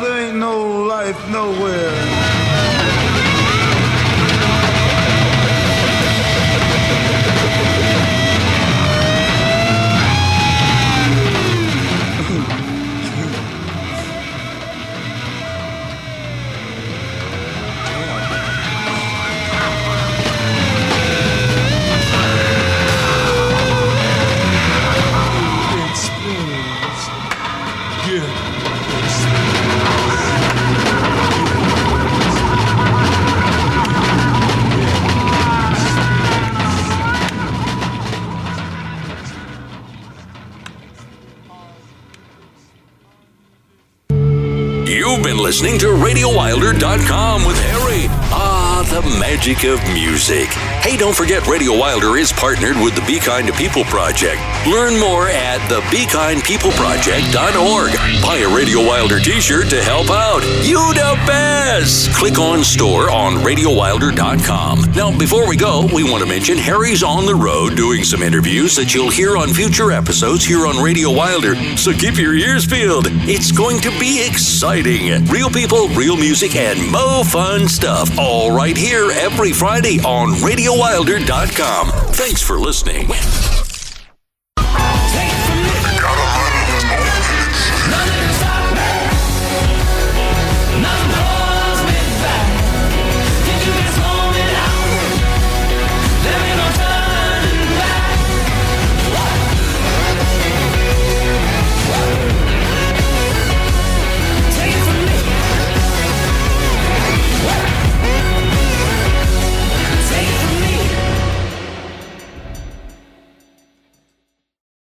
There ain't no life nowhere. Experience. Yeah. Experience. You've been listening to RadioWilder.com with Harry. The magic of music. Hey, don't forget Radio Wilder is partnered with the Be Kind to People Project. Learn more at thebekindpeopleproject.org. Buy a Radio Wilder t-shirt to help out. You the best! Click on store on RadioWilder.com. Now, before we go, we want to mention Harry's on the road doing some interviews that you'll hear on future episodes here on Radio Wilder. So keep your ears peeled. It's going to be exciting. Real people, real music, and mo fun stuff. All right here every Friday on RadioWilder.com. Thanks for listening.